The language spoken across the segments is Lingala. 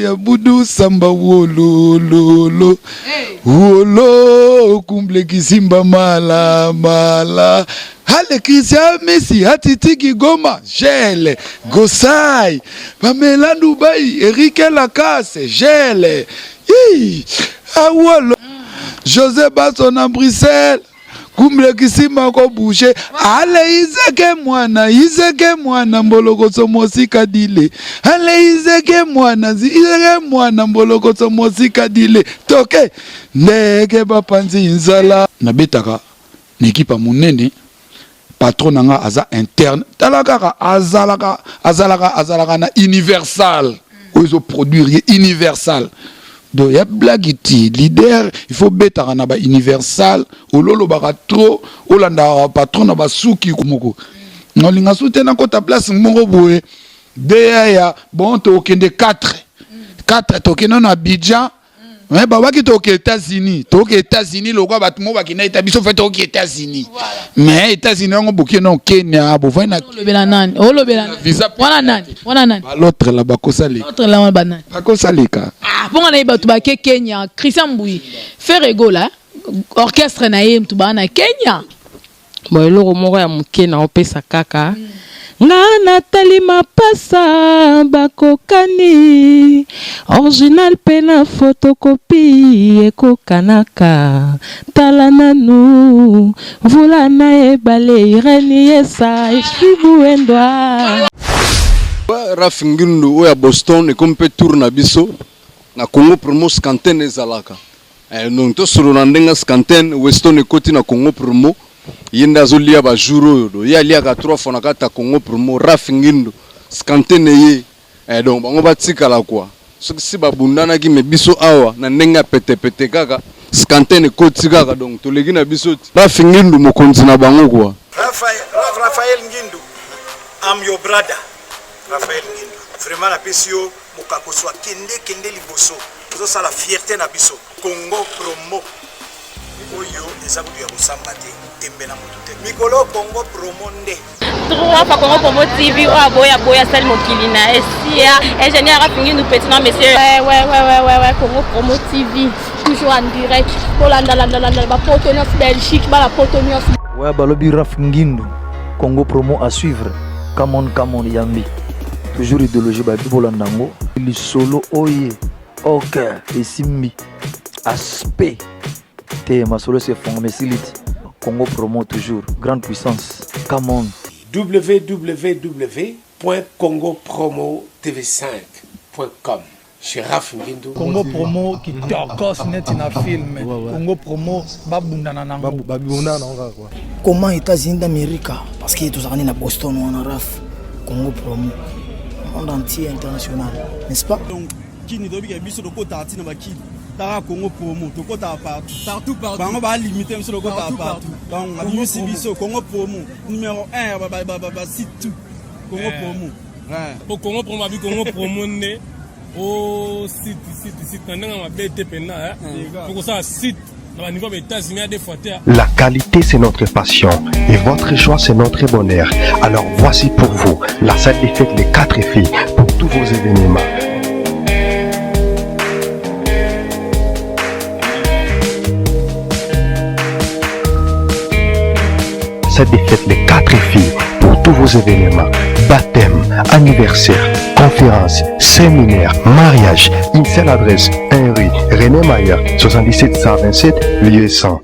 ya budu samba wololo wolo kumble kisimba mala mala hale Christian Messi hatitiki goma gele Gosai Pamela Dubai Eric Lacasse gele awolo José Basson en Bruxelles kumble kisima ko boucher ale izeke mwana mboloko somosika dile ale izeke mwana mboloko somosika dile toke ndeke bapanzi nzala na betaka n'équipe monene patron nanga aza interne talaka azalaka na universal ozo produire universal. Donc il y a blagiti leader il faut betara na ba universal ololo baka trop olanda patron na ba suki kumoko ngolinga soutena ko ta place moko boye ya bon to okende 4 to okende na Abidjan mais baba ki to aux États-Unis le quoi batmo ba kina étabiso fait aux États-Unis mais États-Unis on boki na Kenya bo vena olobela nani wana nani l'autre là bakosali bakosalika bon on a eu tout Kenya Christian Mbui Ferrego là orchestre na yem tout na Kenya bon eloko moko ya muke na opesa kaka nga Nathalie Mapasa bakokani original pena photocopie ekokanaka tala nanu vula na ebale ireni yesa ishibuendwa Raf Ngindu oya Boston ekompe tour na biso na Congo Promo Scanten ezalaka donc to solo na ndenga Scanten Weston ekoti na Congo Promo yenda zolia ba jour do ya lia ka 3 fois na kata Congo Promo Raf Ngindu Scanten ye donc bango batika la quoi soki si babundana ki me biso awa na ndenga pete kaka Scanten ekoti kaka donc to legi na biso Raf Ngindu mokonzi na bango quoi Raphaël Ngindu I'm your brother Raphaël Ngindu vraiment la pesio mokako soit kende liboso zo ça la fierté na biso Congo Promo oyo eza kuya kusamba te tembe na moto te mikolo Congo Promo nde trois fois Congo Promo TV o boya sel mokili na esia ingénieur Raf Ngindu petit non monsieur ouais Congo Promo TV toujours en direct Hollande ba Potonios Belgique ba la Potonios ouais balobi Raf Ngindu Congo Promo à suivre come on yambi toujours idéologie ba bibolandango li solo oye ok et simbi aspect te masolo se fond mais siliti Congo Promo toujours grande puissance come on www.congopromotv5.com chez Raf Ngindu Congo Promo qui torcos net na film Congo Promo babundana nango quoi comment États-Unis d'Amérique parce que tout ça na Boston on a Raf Congo Promo monde entier international n'est-ce pas donc qui ni dobi biso de kota tina bakili ta Congo Promo to kota partout bango ba limiter biso de kota partout donc abisi biso Congo Promo numéro 1 ba site tout Congo Promo pour Congo Promo abi Congo Promo né au site ndanga mabete pena pour ça site. La qualité c'est notre passion et votre choix c'est notre bonheur. Alors voici pour vous la salle des fêtes Les 4 filles pour tous vos événements. Salle des fêtes Les 4 filles pour tous vos événements. Baptême, anniversaire, conférence, séminaire, mariage. Une seule adresse, 1 rue René Mayer, 77 127, lieu 100.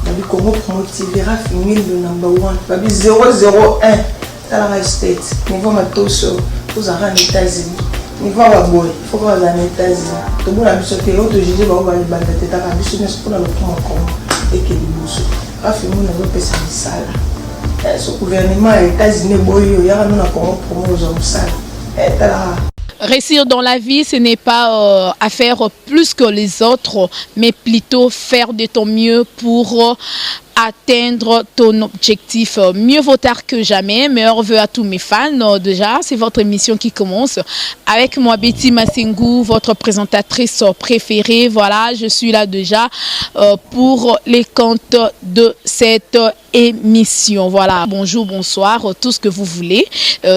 Babi Congo Promo TV Raf Ngindu number 1. Babi 001. Talanga State. Niveau matoso. Tous en États-Unis. Niveau baboy. Il faut qu'on aille aux États-Unis. Tout le monde a vu ce que l'autre juge va aller battre tête à la business pour le Congo et que les bouches. Raf Ngindu n'a pas passé ça. Ce gouvernement des États-Unis boyo ya na Congo Promo aux salles. Réussir dans la vie, ce n'est pas à faire plus que les autres, mais plutôt faire de ton mieux pour atteindre ton objectif. Mieux vaut tard que jamais. Meilleurs vœux à tous mes fans. Déjà, c'est votre émission qui commence avec moi, Betty Masengu, votre présentatrice préférée. Voilà, je suis là déjà pour les comptes de cette émission. Voilà, bonjour, bonsoir, tout ce que vous voulez.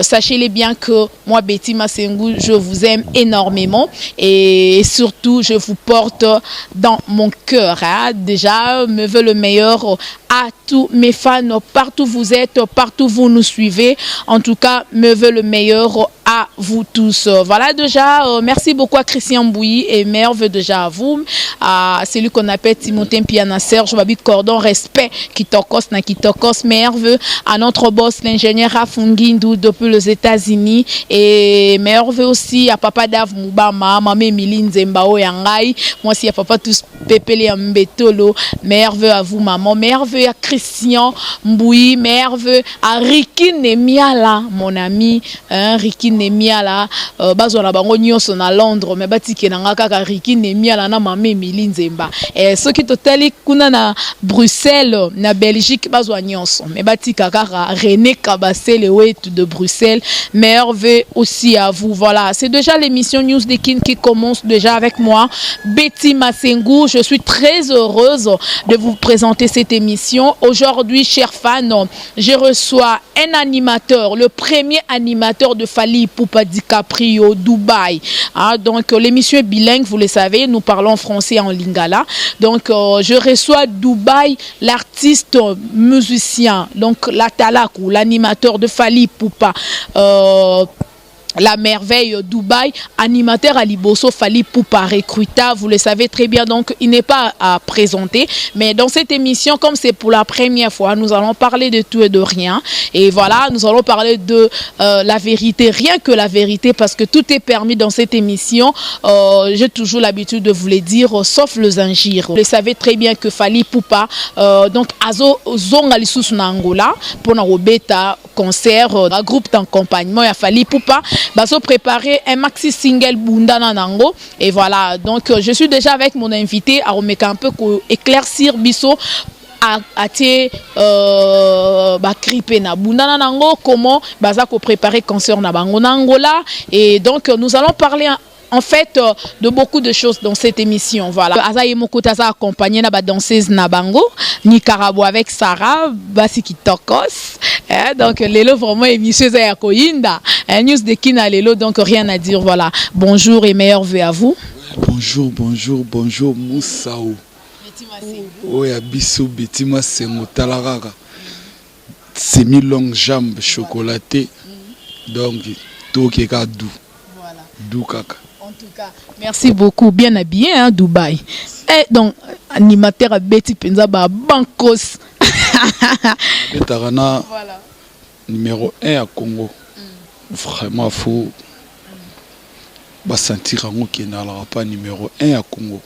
Sachez-les bien que moi, Betty Masengu, je vous aime énormément et surtout, je vous porte dans mon cœur. Hein. Déjà, me veux le meilleur à tous mes fans, partout où vous êtes, partout où vous nous suivez. En tout cas, me veux le meilleur à vous tous. Voilà déjà, merci beaucoup à Christian Mbouyi et meilleurs vœux déjà à vous, à celui qu'on appelle Timothée Piana Serge Babi Cordon, respect Kitokos na Kitokos, meilleurs vœux à notre boss l'ingénieur Rafungindu depuis les États-Unis et meilleurs vœux aussi à Papa Dav Mubama, Mamé Emily Nzembao Yangai, moi aussi à Papa tous Pepele Mbetolo, meilleurs vœux à vous maman, meilleurs vœux à Christian Mbouyi, meilleurs vœux à Ricky Nemiala, mon ami, hein, Ricky Nemiala, bazona bango nyonso na Londres, mais batike na kaka Ricky Nemiala na Mamé Emily Nzemba. Et ceux qui totali kuna na Bruxelles, na Belgique, bazwa nyonso, mais batika kaka René Kabasele Wetu de Bruxelles, meilleurs vœux aussi à vous. Voilà, c'est déjà l'émission News des Kin qui commence déjà avec moi, Betty Masengu. Je suis très heureuse de vous présenter cette émission. Aujourd'hui, chers fans, je reçois un animateur, le premier animateur de Fally Ipupa DiCaprio, Dubaï. Ah, donc, l'émission est bilingue, vous le savez, nous parlons français en lingala. Donc, je reçois Dubaï, l'artiste musicien, donc l'Atalakou, l'animateur de Fally Ipupa. La merveille Dubaï, animateur à Liboso Fally Ipupa recruta, vous le savez très bien, donc il n'est pas à présenter, mais dans cette émission, comme c'est pour la première fois, nous allons parler de tout et de rien, et voilà, nous allons parler de la vérité, rien que la vérité, parce que tout est permis dans cette émission, j'ai toujours l'habitude de vous le dire, sauf les injures. Vous le savez très bien que Fally Ipupa, donc Azo Zonga Lisusu na Angola, pour na beta concert, un groupe d'accompagnement, il y a Fally Ipupa, baso préparer un maxi single Bundana Nango et voilà, donc je suis déjà avec mon invité à remettre un peu éclaircir biso à te criper na Bundana Nango, comment baza ko préparer concert na bango na Angola, et donc nous allons parler en fait de beaucoup de choses dans cette émission. Voilà, Azaye Mokotaza accompagné na ba danseuse na bango Nicaragua avec Sarah Basiki Tokos. Donc lelo vraiment émission ya koyinda news de Kina lelo, donc rien à dire. Voilà, bonjour et meilleurs vœux à vous. Bonjour, bonjour, bonjour Moussao. Oya biso Betty Masengu talaraka. Semi longue jambe chocolatée. Donc tout qui est doux. Voilà. Doux kaka. En tout cas, merci beaucoup, bien habillé, hein, Dubaï. Et donc, animateur à Betty Penzaba Bankos. Betarana, voilà. Numéro 1 à Congo. Vraiment, il faut sentir qu'il n'y a pas numéro 1 à Congo.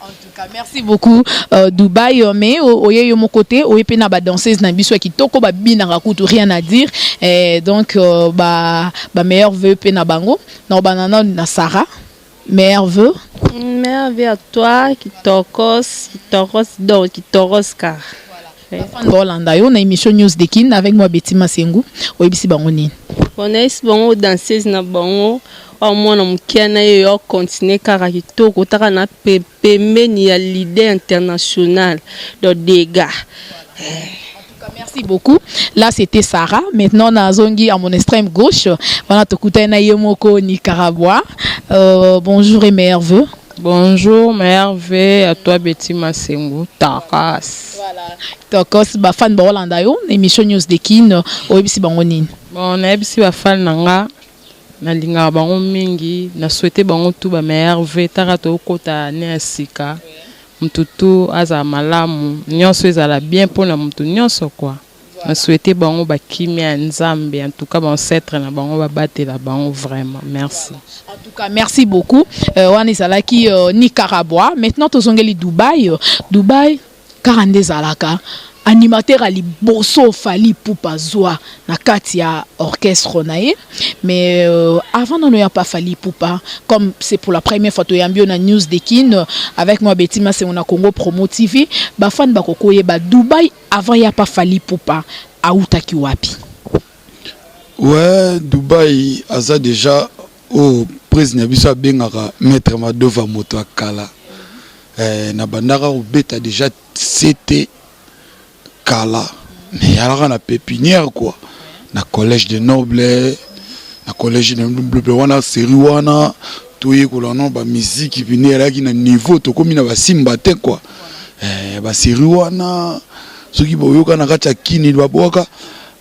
En tout cas, merci beaucoup Dubaï, mais au mon côté, au epena ba danseuse na biso qui toko ba bina rakutu, rien à dire. Et donc ba meilleur vœu pena bango, na banana na Sarah, meilleur vœu. Meilleur vœu à toi, Kitokos donc Kitoros car. Voilà. On a émission News de Kin avec moi Betty Masengu, au ebisi bango ni. On est bango danseuse na bango. Moi na mkiana yo continuer kaka kitoko taka na pembeni ya leader international de dégâts. Merci beaucoup. Là, c'était Sarah. Maintenant, on a Zongi à mon extrême gauche. On a Tokuta na Yemoko Nicaragua. Bonjour et meilleurs vœux. Bonjour, meilleurs vœux à toi, Betty Masengu. Takas. Voilà. Takas, ba fan Bolanda yo. Émission News de Kin. Oebisi bangoni. Bon, on a ebisi ba fan nanga. Na linga bango mingi. Na souhaité bango tout ba meilleurs vœux. Tarato kota ne asika. Mtutu aza malamu nyonso ezala bien pour na mtu nyonso quoi. Na souhaiter bango ba kimia nzambe, en tout cas bon ancêtre na bango ba batela bango vraiment. Merci. En tout cas merci beaucoup. On ezala ki Nicaragua. Maintenant tozongeli Dubaï. Dubaï 42 zalaka. animateur ali boso Fally Ipupa zwa na kati ya orchestre nae, mais avant non ya pas Fally Ipupa, comme c'est pour la première fois to yambio na news de kin avec moi Betty Masengo na Congo Promo TV, ba fan ba kokoye ba Dubaï avant ya pas Fally Ipupa autaki wapi? Ouais, Dubaï aza déjà au président biso bengaka maître Madova moto akala. Na bandara obeta déjà c'était kala. Mais alors na pépinière quoi. Na collège de noble, na collège de noble wana série wana toye ko lana ba musique pinière qui na niveau to komi na ba simba te quoi. Ba série wana soki boyoka na kati kini ba boka.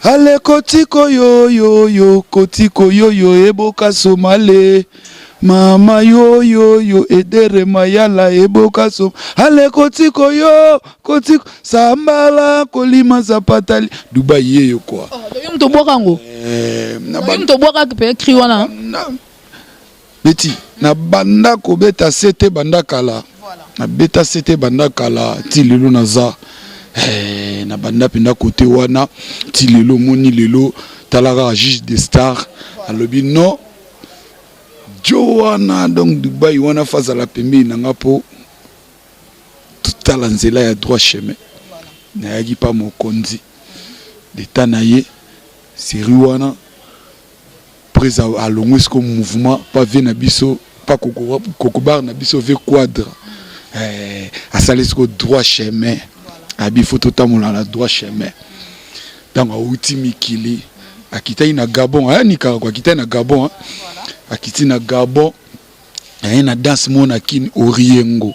Ale kotiko yo yo yo kotiko yo yo eboka somale mama yo yo yo edere mayala eboka som ale kotiko yo kotiko sambala kolima zapatali Dubaï yo quoi. Yo mto boka ngo. Yo mto boka pe kriwana. Beti na banda ko beta sete banda kala. Na beta sete banda kala tililo naza. Na banda penda côté wana ti lelo moni lelo talara juge des stars alobi non Joana donc Dubaï wana face à la pembe na ngapo toute la nzela ya droit chemin na yaki pa mokonzi l'état naye série wana prise à longwes comme mouvement pas vient na biso pas kokobar na biso ve quadre asalesko droit chemin abi photo tamola la droit chemin donc outi mikili akita ina Gabon nika kwa kita na Gabon akiti na Gabon na danse mona kin oriengo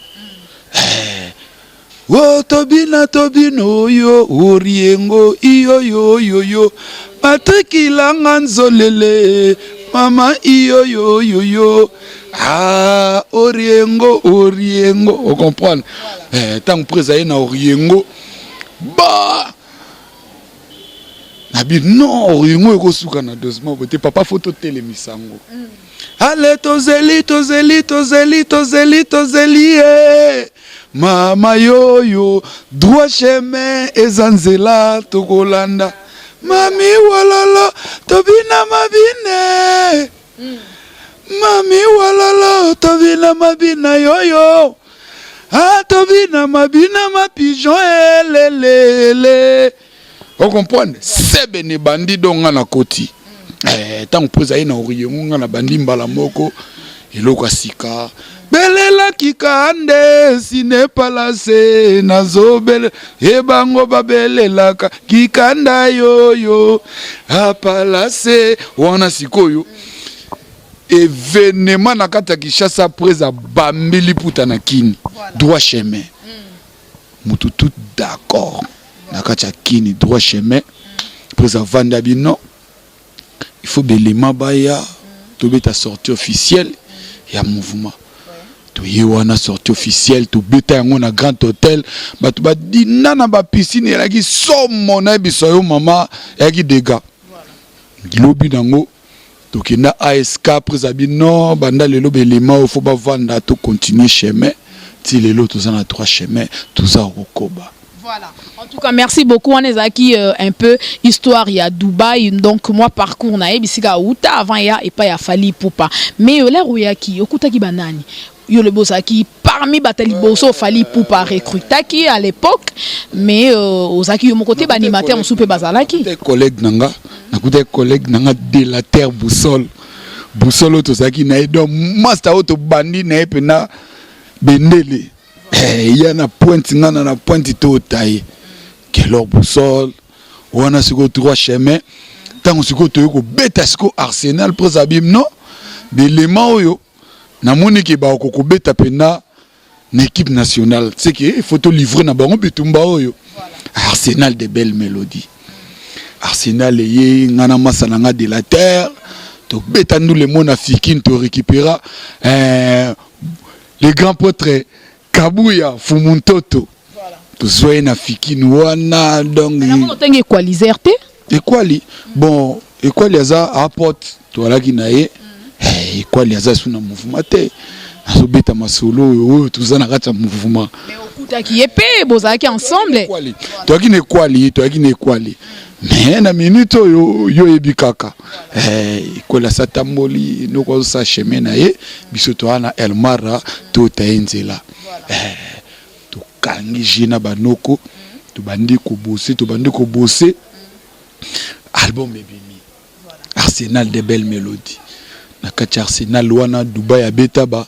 oh tobino yo oriengo iyo yo yo yo matrikilanga nzolele mama iyo yo yo yo oriengo on comprend tant presa na oriengo ba nabi non oriengo eko suka na dosement bote papa photo tele misango ale tozeli mama yo yo droit chemin ezanzela tokolanda mami walala tobina mabine mami walala tobina mabina yoyo tobina mabina ma pigeon elelele on comprend sebe ne bandi donga na koti tant poza ina oriengo na bandi mbala moko eloko asika belela kikande sine palase nazobele ebango babelelaka kikanda yoyo apalase wana sikoyo événement na kata Kinshasa presa bambili puta na kini droit chemin mutu tout d'accord na kata kini droit chemin presa vanda bino il faut belema baya to beta sortie officielle ya mouvement to yewana sortie officielle to beta yango na grand hôtel batu ba dina na ba piscine ya ki somo na biso yo mama ya ki dega lobi nango donc il y a ASK présabi non banda lelo belema il faut pas vendre to continuer chemin ti lelo tout ça na trois chemins tout ça au koba. Voilà. En tout cas, merci beaucoup. On est aquí un peu histoire il y a Dubaï donc moi parcours na ebisika uta avant ya et pas ya Fally Ipupa. Mais là où ya ki okuta ki banani. Yo le bosaki parmi batali boso Fally Ipupa recrutaki à l'époque mais ozaki yo mon côté ba animateur on soupe bazalaki. Des collègues nanga nakuta collègue nanga de la terre boussole to zaki na do master auto bandi na epena bendele. Il y a na pointe ngana na pointe to taille. Quelle heure boussole wana siko trois chemins tant siko to ko beta siko Arsenal présabim non l'élément oyo na moni ke ba ko beta pena na équipe nationale c'est que il faut te livrer na bango bitumba oyo Arsenal de belles mélodies Arsenal ye ngana masananga de la terre to beta nous le monde africain to récupérer les grands poètes Kabuya Fumuntoto to zoé na fikine wana donc on tenge equaliser te equali bon equali aza apporte to ala kinaye equali aza suna mouvement te azo beta masolo oyo to za na kata mouvement Boukutaki épée, bozaki ensemble. Toi qui ne kwali. Mais na minute yo ebikaka. Ko la satamboli no ko sa chemin na ye, biso to ana Elmara to taenzela. To kangi jina banoko, to bandi ko bosser. Album ebimi. Arsenal de belles mélodies. Na kati Arsenal wana Dubai ya betaba.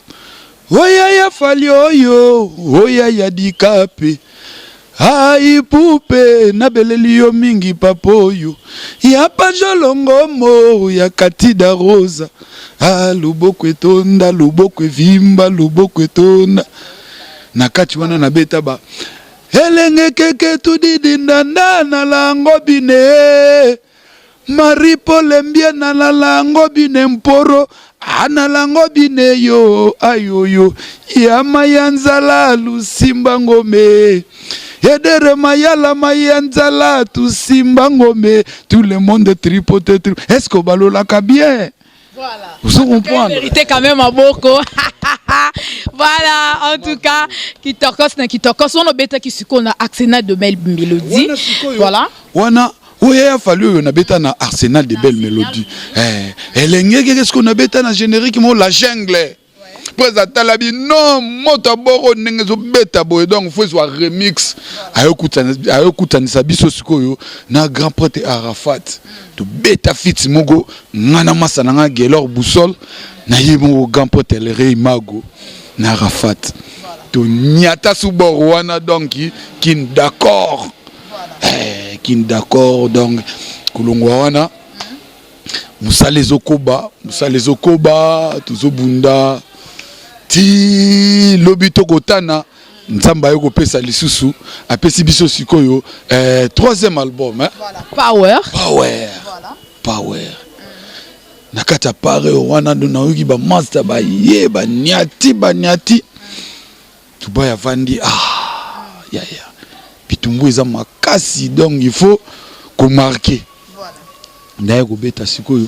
Oya ya fali oyo, oya ya dikape. Ai pupe na beleli yo mingi papoyo. Ya panjolongo mo ya katida rosa. Luboko etonda, luboko evimba, luboko etonda. Na kati wana na betaba. Elenge keke tudidi ndanda na lango bine. Maripo lembie na lango bine mporo. Analango bine yo ayoyo ya mayanzala lusimba ngome yedere mayala mayanzala tusimba ngome tout le monde tripote est-ce que balola ka bien voilà vous comprenez vérité quand même à beaucoup voilà en tout cas kitokos on obeta kisiko na Arsenal de belles mélodies voilà wana oui, il a fallu na beta na Arsenal de belles mélodies. Qu'est-ce qu'on a beta na générique la jungle. Présenta la bi non motaboro nengezo beta boy donc faut soit remix. Ayokutana sabiso sikoyo na grand prêtre Arafat. To beta fit mogo ngana masana nga gelor boussole na yimo grand prêtre le rei mago na Arafat. To nyata suboro wana donc qui d'accord. Qui d'accord donc kulongwa wana musalezo koba tuzobunda ti lobito kotana nzamba yo kopesa lisusu apesi biso sikoyo troisième album Power nakata pare wana ndo nayoki ba master ba ye ba nyati tubaya vandi ya bitumbu eza makasi donc il faut qu'on marque ndaye kobeta sikoyo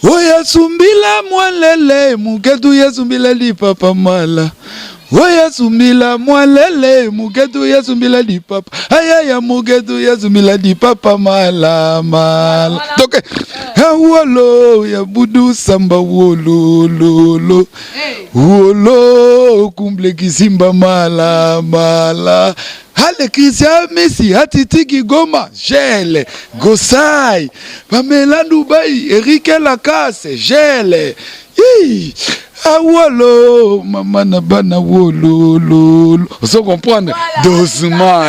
oya sumbila mwalele muketu ya sumbila di papa mala oya sumbila mwalele muketu ya sumbila di papa ayaya muketu ya sumbila di papa mala donc wolo ya budu samba wolo wolo kumble kisimba mala Hale Christian Messi, Hatitiki Goma, Gele, Gosai, Pamela Dubai, Eric Lacasse, Gele, Awolo, Maman Nabana Wolo, vous comprenez doucement.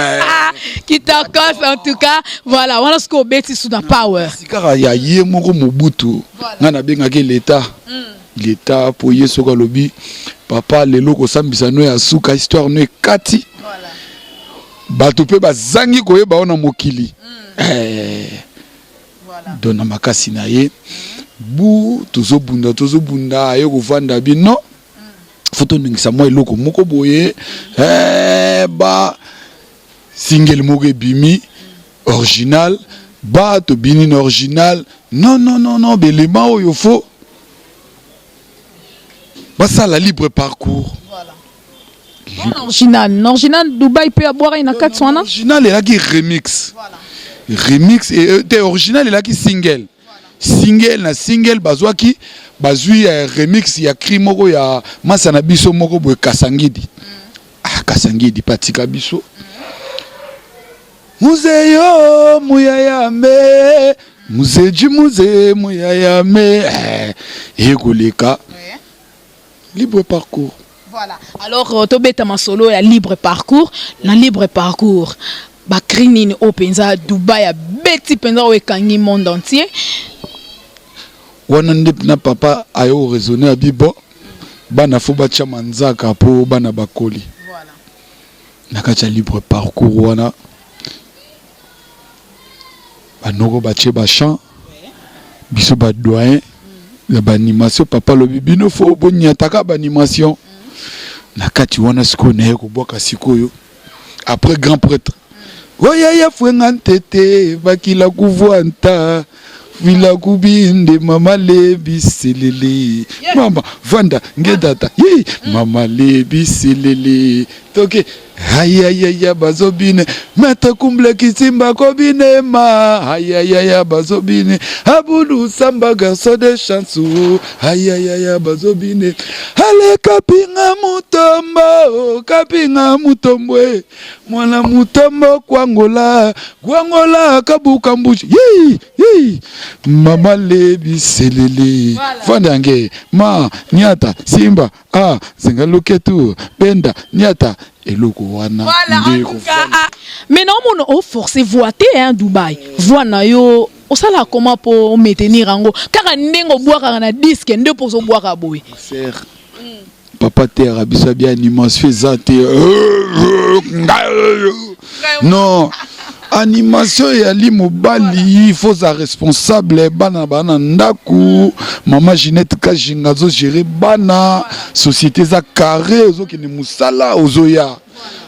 Qui t'encasse en tout cas, voilà, on a ce qu'on bêtise sous la power. Car il y a Yemoro Mobutu, Nana Bengake l'État, l'État pour Yesoka Lobby, Papa Lelo Kosambisano ya Suka, histoire ne Kati. Batupe bazangi koyeba ona mokili dona makasi na ye bu tozobunda ayo kovanda bino foto ningisa moi eloko moko boye ba single moko ebimi original ba to bini original non belema oyo fo basa la libre parcours. Original Dubai peut avoir une carte original est là qui remix. Remix et original est là qui single. Single bazwa ki bazui remix ya krimoko ya masana biso moko boy Kasangidi. Kasangidi patika biso. Muzeyo muyayame muzeji muyayame egoleka libre parcours. Voilà. Alors, Tobeta Masolo, la libre parcours. Dans libre parcours, Bakrinine Openza, Dubai, a Betty Penza, Wekangi, monde entier. Wanandip na papa ayo raisonner abibo. Bana foba chamanzaka po bana bakoli. Voilà. Nakacha libre parcours wana. Banoko bache bachan. Biso ba doyen. La animation papa lo bibino fo bonyataka ba animation. Nakati wana siko na yeko boka sikoyo après grand prêtre oya ya fwenga ntete bakila kuvwanta Vila kubinde mama lebi selele. Mama vanda ngedata. Yi mama lebi selele. Toke ayayaya bazobine Maître Kumble Kisimba kobine ma ayayaya bazobine Abulu samba garçon de chanson ayayaya bazobine Ale kapinga mutombo mwana mutombo kwangola kabuka mbushi yi mama lebi selele fandange ma nyata simba zingaluketu benda nyata eloko wana mais non mon forcé voité hein Dubaï voix yo osala comment pour maintenir ango car ndingo boire na disque nde pour so boire boy serre papa terre biso bien animation zate non animation ya limobali il faut sa responsable bana ndaku mama Ginette Kajinga zo gérer bana société za carré ozo ki ne musala ozo ya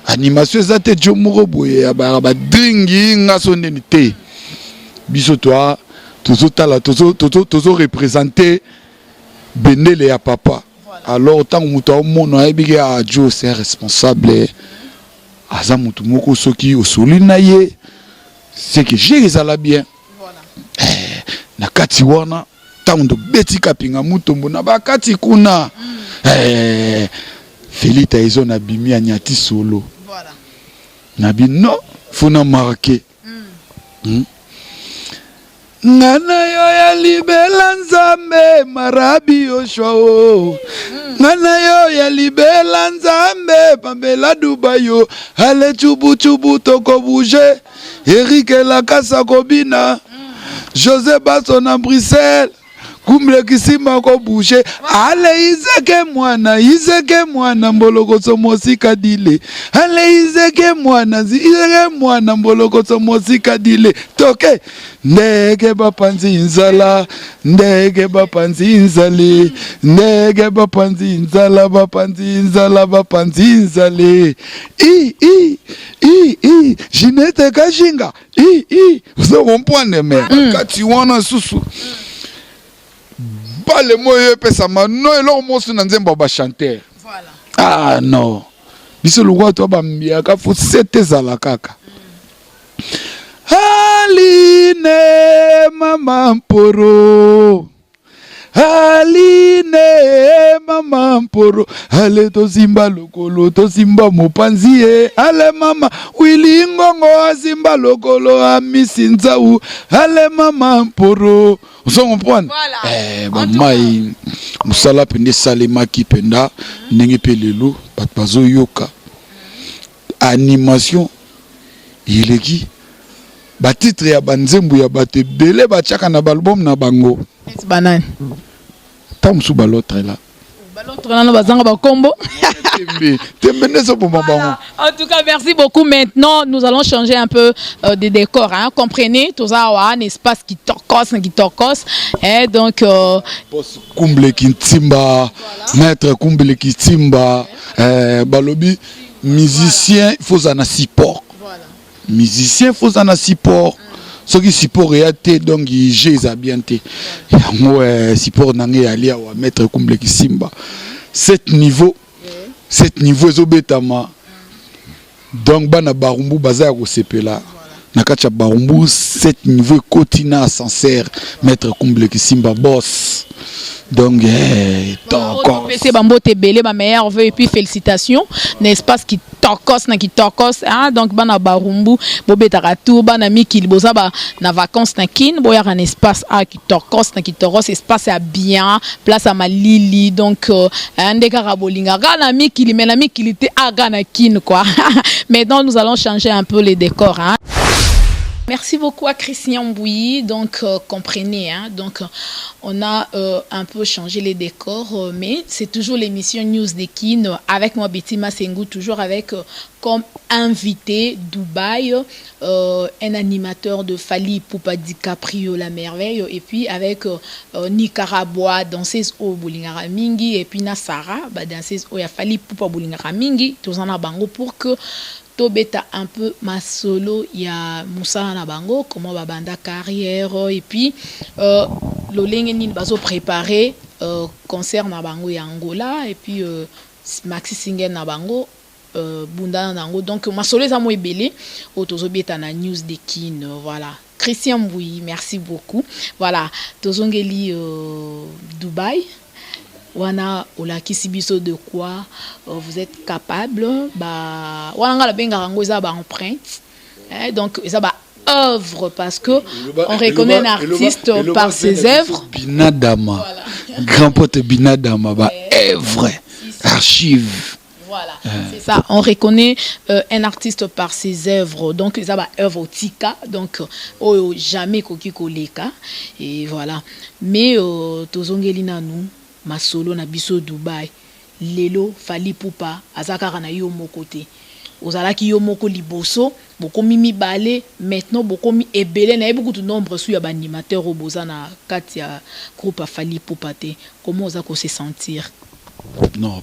animation za te jomoro boye ya ba dringi ngaso ndeni te biso toi tozo tala tozo représenter bendele ya papa alors tant muto mono ayebi ya jo c'est responsable aza mutu moko soki osoli na ye c'est que j'ai ezala bien na kati wana tango beti kapinga mutombo na bakati kuna Felita ezo na bimi anyati solo voilà na bino funa marqué ngana yo ya libela nzambe marabi yoshwa ngana yo ya libela nzambe pambela dubayo ale chubu toko bouger Eric la kasa kobina José Basso na Bruxelles Kumble Kisimba ko bouger ale izeke mwana mboloko somosika dile ale izeke mwana mboloko somosika dile toke ndege bapanzi nzala ndege bapanzi nzale ndege bapanzi nzale Ginette Kajinga vous comprenez mais kati wana susu pas le mot pesama non et leur mot sur nzemba ba chanter voilà non biso lugwa to ba mbiaka faut c'était zala kaka Aline mama mporo ale to zimba lokolo to zimba mopanzi ale mama wili ngongo zimba lokolo amisinzau ale mama mporo vous comprenez mai musala pende salema ki penda ndenge pelelo bazo yoka animation ileki ba titre ya banzembu ya bate bele ba chaka na album na bango banane tamsu balotre là balotre na bazanga ba combo en tout cas merci beaucoup. Maintenant nous allons changer un peu de décor hein. Comprenez tout ça un espace qui torcos et donc Kumble Kisimba maître Kumble Kisimba balobi musicien il faut un support musicien faut un support ce qui support est donc il gère bien te support nangé ali wa maître Kumble Kisimba 7 niveau ezobetama donc bana barumbu baza ko sepela na kacha barumbu 7 niveau kotina ascenseur maître Kumble Kisimba boss donc c'est bambo tebele ma meilleure vœu et puis félicitations n'est-ce qui torcos hein donc bana barumbu bobetaka tout bana mikili boza ba na vacances na kin boya un espace qui torcos espace à bien place à malili donc ndeka rabolinga na mikili mais na mikili te aga na kin quoi maintenant nous allons changer un peu les décors hein. Merci beaucoup à Christian Bouilly. Donc, comprenez, hein, donc, on a un peu changé les décors, mais c'est toujours l'émission News des Kin avec moi, Betty Masengu, toujours avec comme invité Dubaï, un animateur de Fally Ipupa DiCaprio La Merveille, et puis avec Nicaragua, danseuse au Boulingara Mingi, et puis Nasara, danseuse au Fally Ipupa Boulingara Mingi, tous en bango pour que Tobeta un peu ma solo, il y a Moussa Nabango, comment va banda carrière, et puis l'Olengenin bazo préparé concert Nabango et Angola, et puis Maxi Singer Nabango. Bunda Nango, donc ma solo est à moi belé autozobeta na news de kin, voilà. Christian Mbouyi, merci beaucoup. Voilà, tozongeli Dubaï. Wana ola kisibiso de quoi vous êtes capable, bah wana ngala benga rango za ba empreinte. Donc ça ba œuvre parce que on reconnaît un artiste par ses œuvres. Binadama. Voilà. Grand pote Binadama ba œuvre, archive. Voilà, c'est ça. On reconnaît un artiste par ses œuvres. Donc, ça va œuvre tika. Donc, jamais koki koleka. Et voilà. Mais, tozongelina nous, ma solo na biso Dubaï. Lelo, Fally Ipupa, azakara na yo mokote. Ozalaki yo moko liboso, boko mimi balé, maintenant boko mi ebele na beaucoup de nombre sur ya animateur au bozana katia groupe Fally Ipupa te. Comment ozako se sentir? Non.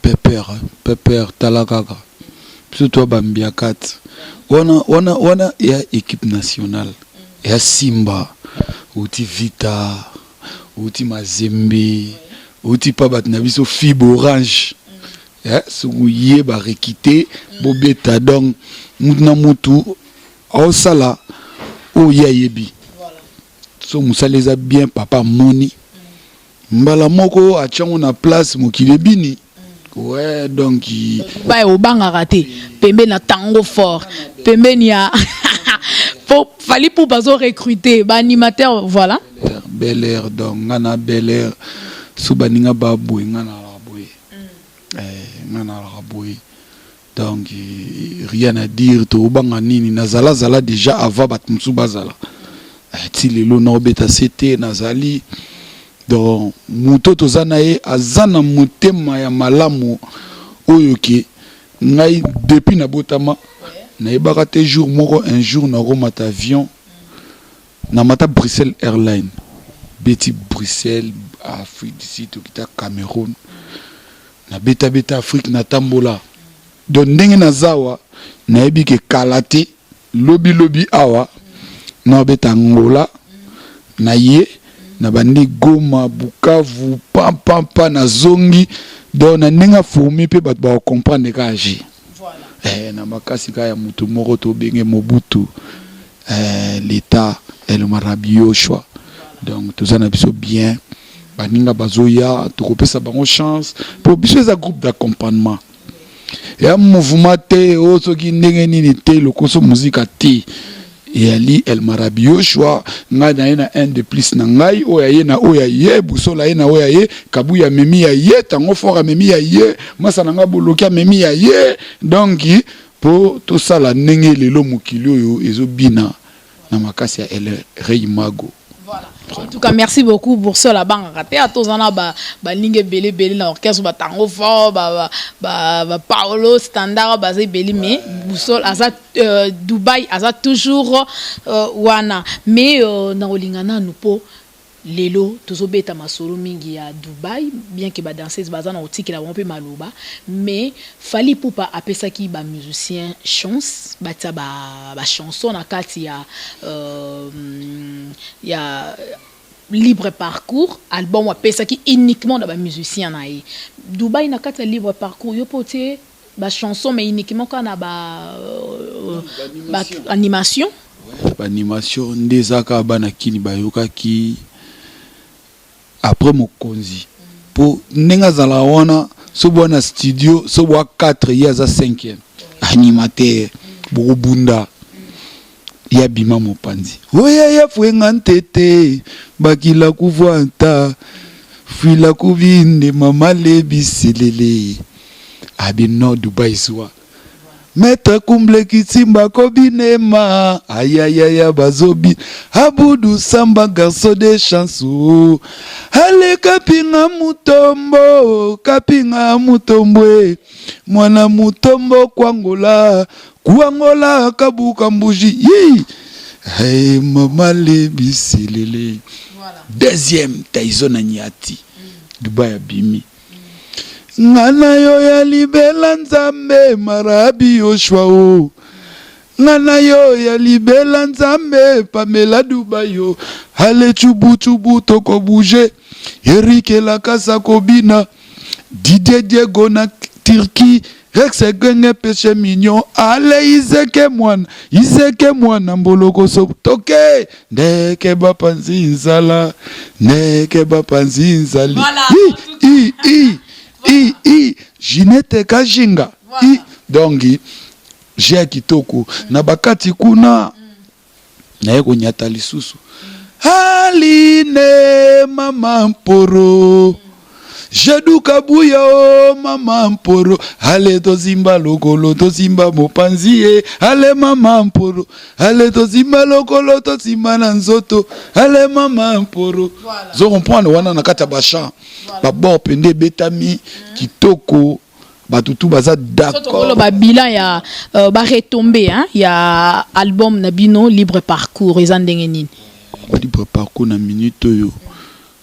Pepper talakaka surtout bambia 4 wana ya équipe nationale ya Simba uti Vita uti Mazembe uti pabat na biso fibre orange sugu ye ba rekité bobeta donc mutna mutu au sala o ya yebi so musaleza bien papa moni mbala moko achango na place mokile bini. Ouais, donc bah au bang a raté pembe na tango fort pembe ni a Fally pour bazo recruter ba animateur voilà Bel Air donc ngana Bel Air subaninga babu ngana la boy donc rien à dire to banga nini nazala zala déjà avant bat msubazala ti lelo na obeta c'était nazali. Donc muto tozana ye azana motema ya malamu oyoke ngai depuis na botama na yebaka te jour moko un jour na romata avion na mata Bruxelles Airlines beti Bruxelles Afrique du Sud okita Cameroun na beta Afrique na tambola donc ndenge na zawa na yebi ke kalate lobi awa na beta Angola na ye na bandi Goma Bukavu pam na zongi donc na nenga fourmi pe bat ba comprendre ka agi voilà na makasi ka ya mutu moko to benge Mobutu l'état El Marabio choix donc tout ça na biso bien baninga bazoya to kopesa bango chance pour biso za groupe d'accompagnement ya mouvement te o soki ndenge nini te le koso musique te et ali El Marabio choix ngai na un de plus na ngai oyaye na oyaye busola ye na oyaye kabuya memi ya ye tango fora memi ya ye masa na nga bolokia memi ya ye donc pour tout ça la ndenge lelo mokili oyo ezobina na makasi ya El Rey Mago. Voilà. En tout cas, merci beaucoup pour cela. À tous on a ba ligne belé na orchestre ba tango fort ba Paolo standard basé belé mais Boussol azat Dubaï azat toujours wana mais na olingana nous po lelo tozobeta masolo mingi ya Dubaï bien que ba danseuse bazana otiki la pe maloba mais Fally Ipupa apesaki ba musicien chance ba chanson na kati ya libre parcours album apesaki uniquement ba musicien na ye Dubaï na kati libre parcours yo pote ba chanson mais uniquement kana ba animation animation ndezaka bana kini bayokaki après mokonzi pour nenga zala wana so bona studio so wa 4 years à 5e animateur bunda ya bima mopanzi oya ya fwenga ntete bakila kuvwanta fila kuvinde mama lebi selele abino Dubai soa Maître Kumble Kisimba Kobinema, aïe aïe aïe bazobi, Aboudou Samba garçon de chansons. Allez kapinga mutombo, mwana mutombo kwangola, kwangola kabuka mbuji. Hey mama le bisilele. Deuxième Taizo Nanyati, Dubai Abimi. Ngana yo ya libela nzambe marabi Yoshua o. Ngana yo ya libela nzambe Pamela Dubayo. Ale chubu toko bouger. Erike la kasa kobina. Didier Diego na Turki. Rex genge péché mignon. Ale izeke mwana mboloko so toke. Neke bapanzi nzala. Neke bapanzi nzali. Jinete Kajinga. Dongi, j'ai kitoko. Nabakati kuna. Naeko nyata lisusu. Aline mama mporo. Jedu kabuya o mama mporo. Ale to zimba lokolo to zimba mopanzie. Ale mama mporo. Ale to zimba lokolo to zimba nanzoto. Ale mama mporo. Zo comprendre wana nakata basha. Babor pende betami kitoko. Batutu baza d'accord. Ba bilan ya ba retombé hein, ya album Nabino Libre Parcours ezandengenini. Libre Parcours na minute yo.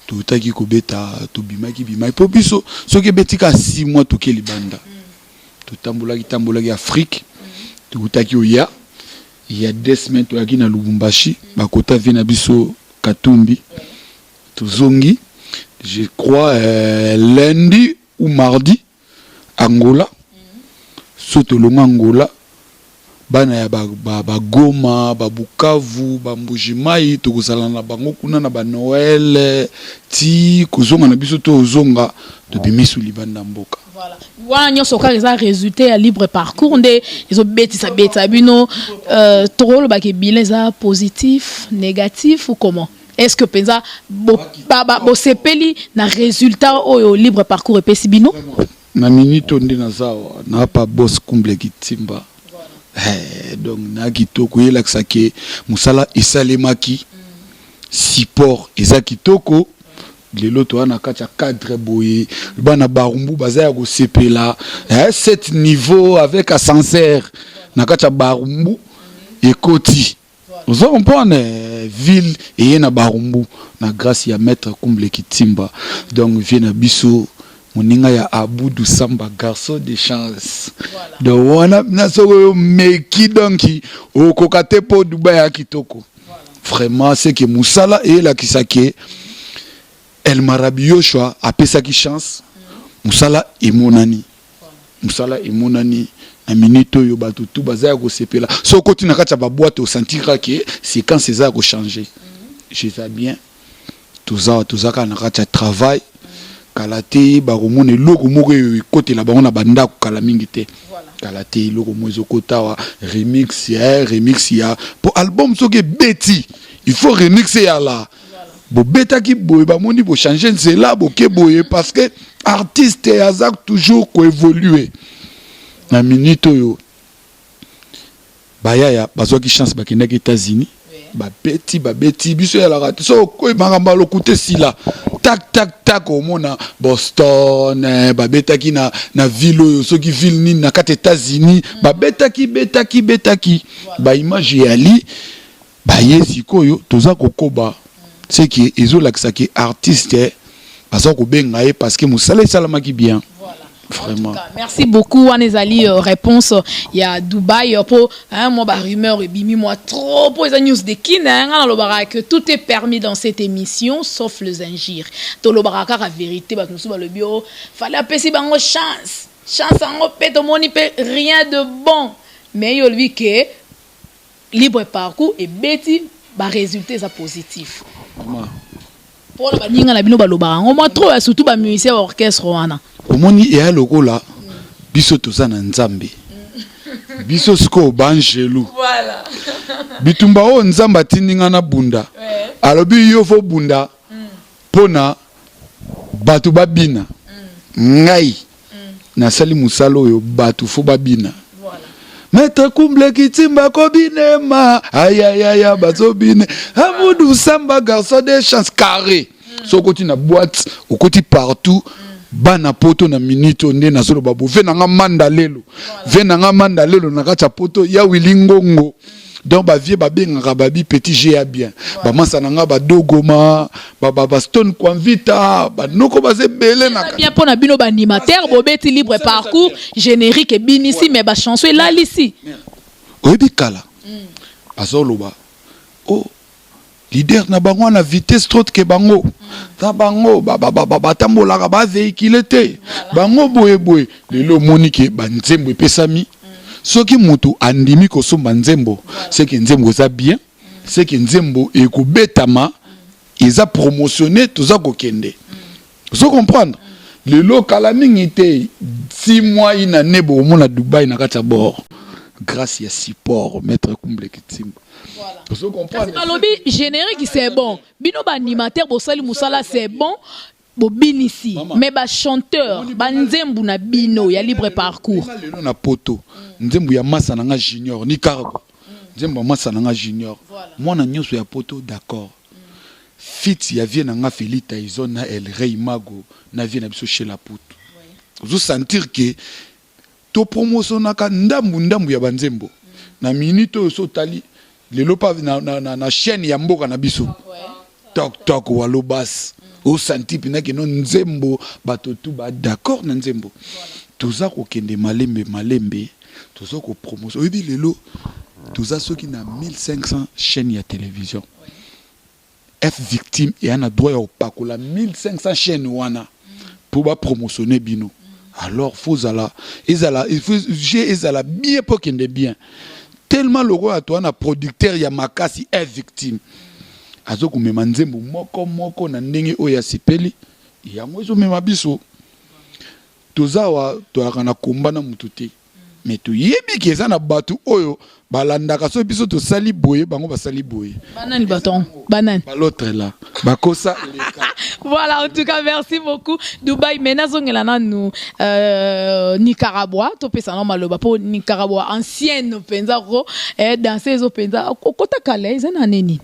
Tutaki kobeta to bimaki bimai po biso soki betika 6 mois to keli banda. Tambolaki Afrique. Tutaki oya. Il y a 2 semaines to yaki na Lubumbashi, bakota vina biso Katumbi. Tuzongi. Je crois lundi ou mardi Angola. Soto longa Angola. Bana ya ba Goma, ba Bukavu, ba Mbujimai, to kozala na bango kuna na ba Noël, ti kozonga na biso to ozonga to bimisu libanda mboka. Voilà. Wana nyonso ka eza résultat ya Libre Parcours nde ezo betisa bino tolo ba ke bilan eza positif, négatif ou comment? Est-ce que penza bo sepeli na résultat au Libre Parcours epesi bino? Na minute onde nazawa na pa boss Kumble Kisimba. Donc na kitoko yela ksake musala esalemaki support eza kitoko lelo to ana kacha cadre boye bana barumbu bazaya ko sepela 7 niveau avec ascenseur na kacha barumbu ekoti. Vous comprenez ville et na barumbu na grâce ya maître Kumble Kisimba. Donc vient biso moninga ya Aboudou Samba garçon de chance. Donc wana na soko meki donki o kokate po Dubai ya kitoko. Vraiment c'est que musala et la kisake El Marabi Yoshua a pesa ki chance. Musala et monani. Musala et monani. Na minute yo batu tout bazaya ko sepela. So koti na kacha ba boîte au sentira que c'est quand c'est ça ko changer. Je sais bien. Tout ça na kacha travail. Kalate baromone loko moko côté la bango na banda ko kala mingi te. Kalate loko mozo kotawa remix ya pour album soke beti. Il faut remixer ya là. Bo beta ki boye ba moni bo changer c'est là bo ke boye parce que artiste et azak toujours ko évoluer. Na minute yo bayaya bazo ki chance ba kenda ki États-Unis ba beti biso ya la rate so ko bangamba lokuté sila tak au mona Boston ba beta ki na ville yo so ki ville ni na kat États-Unis ba beta ki ba image yali ba yesiko yo toza kokoba c'est que ezo lakisa ki artiste bazo ko benga parce que musala salama ki bien. Vraiment. Merci beaucoup Anezali réponse il y a Dubaï pour moi ba rumeur et bimi moi trop pour les news de kina ngana lo baraka que tout est permis dans cette émission sauf les injures. To lo baraka la vérité ba nous ba le bio fallait apesi bango chance en pète moni pe rien de bon mais yo lui que Libre Parcours et beti ba résultat ça positif. Pour la baninga la bino ba lo baraka moi trop surtout ba musicien orchestre wana. Omoni e aloko la biso toza na nzambe biso sko banjelu voilà bitumba o nzamba tindinga na bunda alobi yo fo bunda pona batu babina ngai na sali musalo yo batu fo babina Maître Kumble Kitimba Kobinema. Aïe aïe aïe, Bazobine. Amoudou Samba, garçon des chances carrées. So côté na boîte, au côté partout. Bana poto na minute onde na solo babu. Venanga mandalelo. Venanga mandalelo na kacha poto ya wilingongo. Donc ba vie ba benga babi petit GA bien. Ba masananga ba dogoma, ba stone convita, ba noko ba ze belé na. Bien pour na bino ba animateur, bobeti libre parcours, générique et binisi mais ba chanson là ici. Oyebi kala. Azoloba. Oh leader na bango na vitesse trop ke bango. Ta bango ba tambola ba véhicule te. Bango boye lelo monike ba nzembo epesami. Soki mutu andimi kosomba nzembo, c'est que nzembo za bien, c'est que nzembo ekobetama, eza promotionné toza kokende. Vous comprendre? Le local a été 6 mois in année bo mona Dubaï na kata bord. Grâce à support maître Kumble Kitimba. Voilà. Vous comprendre? Malobi générique c'est bon. Bino ba animateur bo sali musala c'est bon. Bobinisi mais ba chanteur ba nzembu na bino ya libre parcours lelo na poto nzembu ya massa nanga junior ni cargo nzembu ya massa nanga junior mwana nyonso ya poto d'accord fit ya vie nanga Felita izona El Rey Mago na vie na biso chez la poto vous sentir que to promotionnaka ndambu ya banzembo na minute so tali lelo pa na chaîne ya mboka na biso tok walobas au senti pina que non nzembo batotu ba d'accord na nzembo toza ko kende malembe toza ko promotion oyebi lelo toza soki na 1500 chaînes ya télévision F victime et ana droit ya opakola 1500 chaînes wana pour ba promotionner bino alors faut zala ezala il faut j'ai ezala bien pour kende bien tellement le roi à toi na producteur ya makasi F victime azo kumema nzembo moko na ndenge oya sipeli yango ezo mema biso tozawa toyaka na komba na mutu te mais toyebi ke eza na batu oyo balandaka so biso tosali boye bango basali boye banani baton banani l'autre là bakosa voilà en tout cas merci beaucoup Dubaï maintenant zongela nanu Nicaragua to pesa na maloba po Nicaragua ancienne penza ro danser zo penza kota kale eza na neni.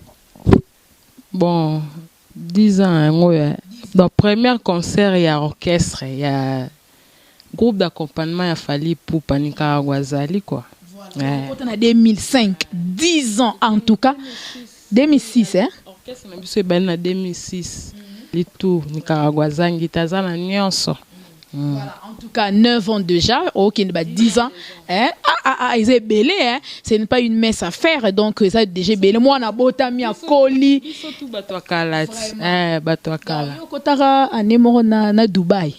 Bon, 10 ans, dans le premier concert, il y a orchestre, il y a groupe d'accompagnement, il a fallu pour Nicaragua Zali, quoi. Voilà. On a 2005, 10 ans en tout cas. 2006, hein? Orchestre, c'est en 2006. Les tout, Nicaragua Zali, Tazana Nyonso. Voilà, en tout cas 9 ans déjà, ok, 10 ans, hein? Ils sont belés, hein? Ce n'est pas une messe à faire, donc ça déjà belé. Moi, on a botami à Koli. Ils sont tout batouakala, batouakala. Yo kotara anémoro na Dubaï.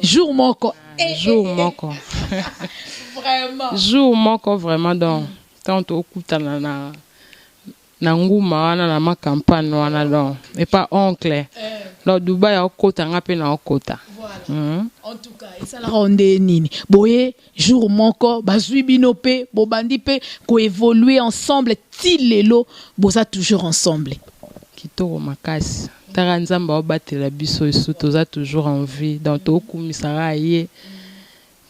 Jour moko. Jour moko. Vraiment. Jour moko vraiment donc. Tant au kuta na nguma wana na ma campagne wana donc et pas oncle. Là Dubaï au kota ngape na okota. Voilà. En tout cas, ça la ronde nini. Boye jour moko bazui binope bobandi pe ko évoluer ensemble tilelo boza toujours ensemble. Kitoko makasi. Tara nzamba obatela biso esu toza toujours en vie dans to kumisara ye.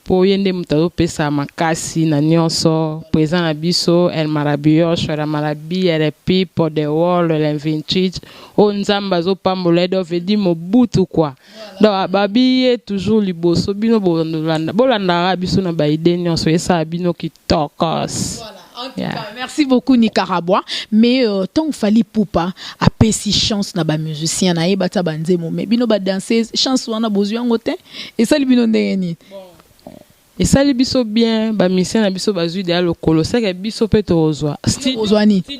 Po yende mutalo pesa makasi na nyonso présent na biso El Marabillos la Marabi elle pipo de wall le vintage o nzamba zo pambola do vedi mobutu quoi donc babi toujours liboso bino bolanda biso na baide nyonso esa bino kitokos. En tout cas, merci beaucoup Nicaragua. Mais tant fallait poupa a pesi chance na ba musicien na ebata banzemo mais bino ba danser chance wana besoin ngote et ça bino ndeni. Et ça les biso bien ba musicien na biso bazui de le kolo c'est que biso peut ozwa. Studio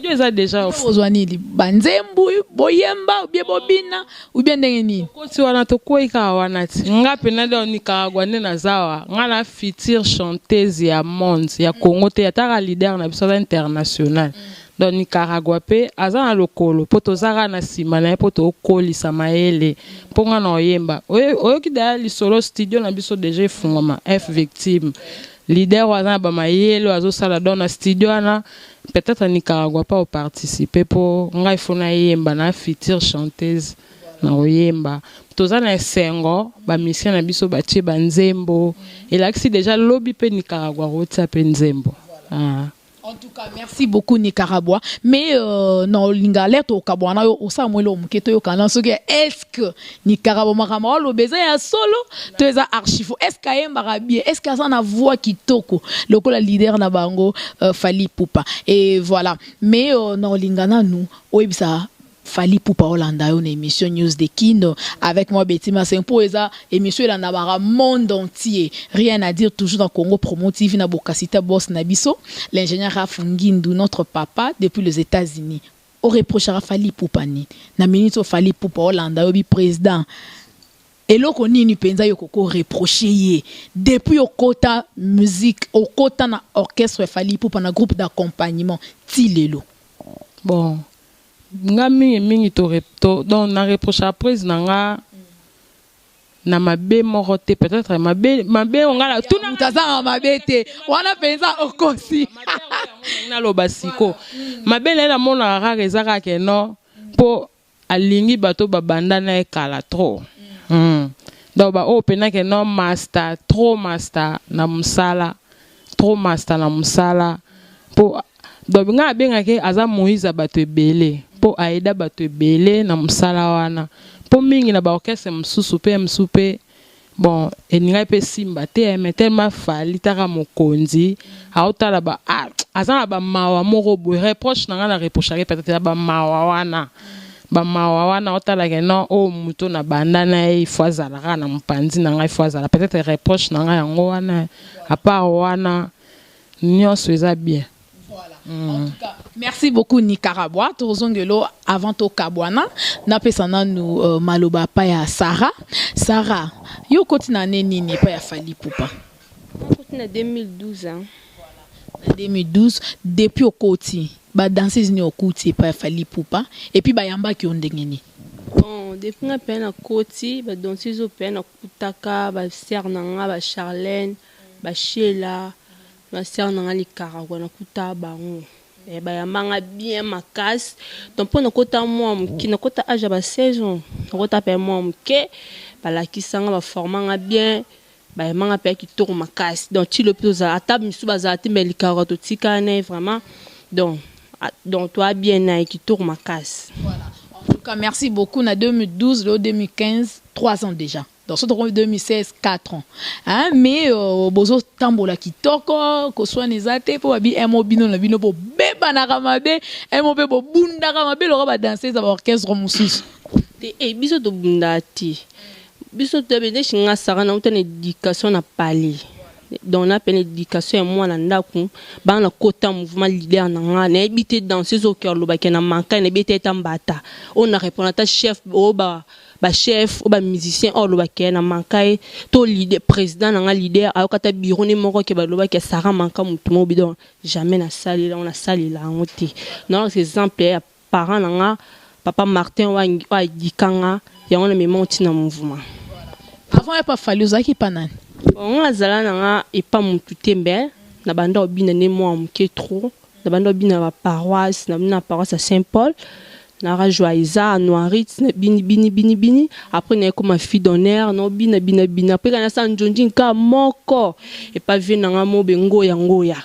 eza déjà ozwa ni banzembu boyemba ou bien bobina ou bien ndeni. Ko ti wana to ko ika wana ti ngape na do Nicaragua na zawa ngana future chanteuse ya monde ya Congo te ya tara leader na biso international. Donc Nicaragua pe azana lokolo poto zara na sima na poto okoli samaele ponga na oyemba oyoki da li solo studio na biso déjà fungoma F victime leader wazana ba mayelo azo sala dans na studio na peut-être Nicaragua pas participer pour ngai fona yemba na future chanteuse na oyemba tozana sengo ba mission na biso ba tie banzembo et là que déjà lobby pe Nicaragua rota pe nzembo. En tout cas, merci beaucoup Nicaragua. Mais non, l'ingalette au Kabwana au Samuel Mketo yo kana so est-ce que Nicaragua marama lo besoin ya solo to eza archive. Est-ce qu'ayemba rabie, est-ce que ça na voix qui toko le la leader na bango Fally Ipupa. Et voilà. Mais non lingana nous oibisa Fally Ipupa Hollanda une émission News de Kin avec moi Betty Masenpo eza émission la nabara monde entier, rien à dire, toujours dans Congo Promo TV na Bokasita Boss Nabiso, l'ingénieur Raf Ngindu, notre papa depuis les États-Unis. On reprochera Fally Ipupa ni na ministre Fally Ipupa Hollanda obi président et loko nini penza yo koko reprocher depuis au kota musique au kota na orchestre Fally Ipupa na groupe d'accompagnement tilelo. Bon nga mingi to donc na reproche après nga na mabe morote peut-être mabe on a tout na taza mabe te wana penza okosi na lo basiko mabe na mona rare ezaka ke no po alingi bato babanda na ekala trop donc ba o pena ke no master trop master na musala po donc nga benga ke aza Moïse bato ebele po aida bato ebele na musala wana po mingi na ba orchestre msupe bon eninga pe simba te mais tellement Fally taka mokonzi aotala ba aza ba mawa moko bo reproche na reproche peut-être ba mawa wana otala ke no o muto na banda na ifwazala na mpanzi na ngai ifwazala peut-être reproche na ngai yango wana à part wana nyonso eza bien. En tout cas, merci beaucoup Nicaragua. Tozongelo avant au Kabwana. Na pesana nous maloba pa ya Sarah. Sarah, yo kotina nini pa ya Fally Ipupa. Kotina 2012 hein. 2012 depuis au koti. Ba danseuse ni au koti pa ya Fally Ipupa et puis ba yamba ki ondengeni. Bon, depuis na pena koti, ba danseuse au pena kutaka, ba Sernanga, ba Charlène, ba Sheila. Ma sœur n'a li Nicaragua na kuta bango e ba yamanga bien makasi donc pour na kota moi qui na kota âge ba 16 ans na kota pe moi ke ba la kisanga ba formanga bien ba yamanga pe ki tour makasi donc ti le plus à table misu bazati mais Nicaragua to tikane vraiment donc toi bien na ki tour makasi. Voilà. En tout cas merci beaucoup na 2012 le 2015 3 ans déjà. Dans ce 2016, 4 ans. Hein? Mais bozo tambola kitoko, ko soit nezate po abi emobino na bino po beba na kamabe, emobe bo bunda kamabe lo ba danser za orchestre mususu. Et biso to bundati. Biso to bende shinga sara na utane éducation na pali. Donc on appelle éducation moi na ndaku ba na kota mouvement leader na nga na ebité danser au cœur lo ba kena manka na ebité tambata. On a répondu à chef ba chef ou ba musicien o loba ke na mankai to leader président na leader ayokata bureau ni moko ke ba loba ke sara manka mutu mo bidon jamais na sali la on a sali la ngote non ces exemples parents na papa Martin wa dikanga ya on me monti na mouvement avant ya pas Fally ozaki panani on azala na et pas mutu tembe na banda obina ne mo amke trop na banda obina ba paroisse na paroisse à Saint-Paul na joaisa noirit bini après na comme fille d'honneur no bina après kana sa njonji ka moko et pas vu na mo bengo ya ngoya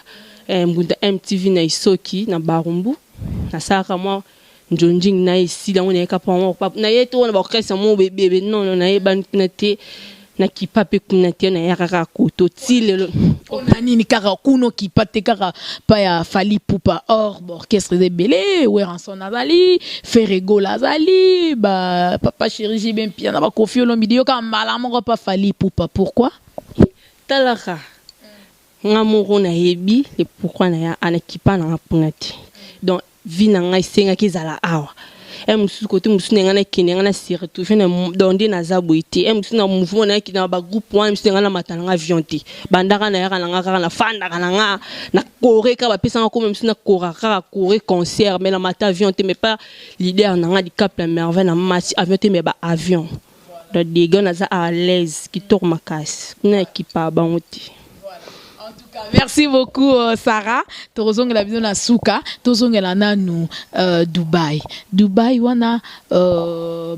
mbunda MTV na isoki na barumbu na saka moi njonji na ici la on est capable na yeto na ba orchestre mo bébé non na yeba na te na kipape kuna te na yakaka koto tilelo ona nini kaka kuno kipate kaka pa ya Fally Ipupa or orchestre de belé ou ranson azali Ferrego lazali ba papa chéri bien piano ba Koffi Olomide yo ka malamu ko pa Fally Ipupa pourquoi talaka ngamoro na yebi et pourquoi na ya anakipa na punati donc vina ngai senga kizala awa musu côté musu ngana kine ngana sire tout fait donde na zabuiti musu na mouvement na kina ba groupe wana musu ngana matana nga avion ti bandaka na yaka na fanda kana na Corée ka ba pesa ko musu na Corée concert mais na mata avion ti mais pas leader na nga di Cap la Merveille na match avion ti mais ba avion donc des gars na za à l'aise qui tourne makasi na équipe ba ngoti. Merci beaucoup Sarah. Tozongela bino na suka, tozongela nanu Dubai. Dubai wana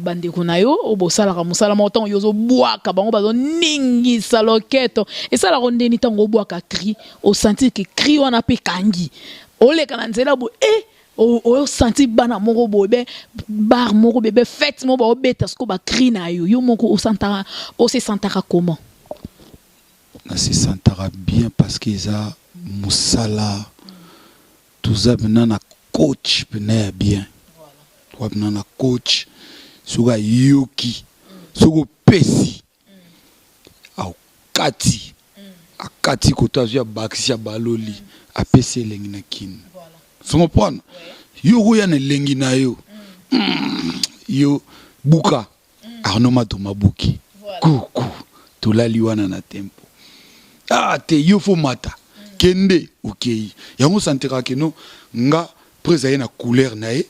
bandeko na yo obosala ka musala moto yozo bwaka bango bazo ningi saloketo. Et ça la rondeni tango bwaka cri, au sentir que cri wana pe kangi. Ole kana nzela bo o senti bana moko bobe bar moko bebe fête mo ba obeta sko ba cri na yo. Yo moko o se sentara comment? On se sentara bien parce qu'ils a Moussala, tout ça maintenant na coach bien bien. Toi maintenant na coach, suga Yoki, suga Pesi, au Kati, a Kati kotazu ya Baxi ya Baloli, a Pesi lengi na kin. Tu comprends? Yo ya ne lengi na yo, yo buka, Arnoma Tomabuki, kuku, tulali wana na tempo. Ah, te yo fo mata. Kende, ok. Yango santera ke no, nga prezaye na couleur na e,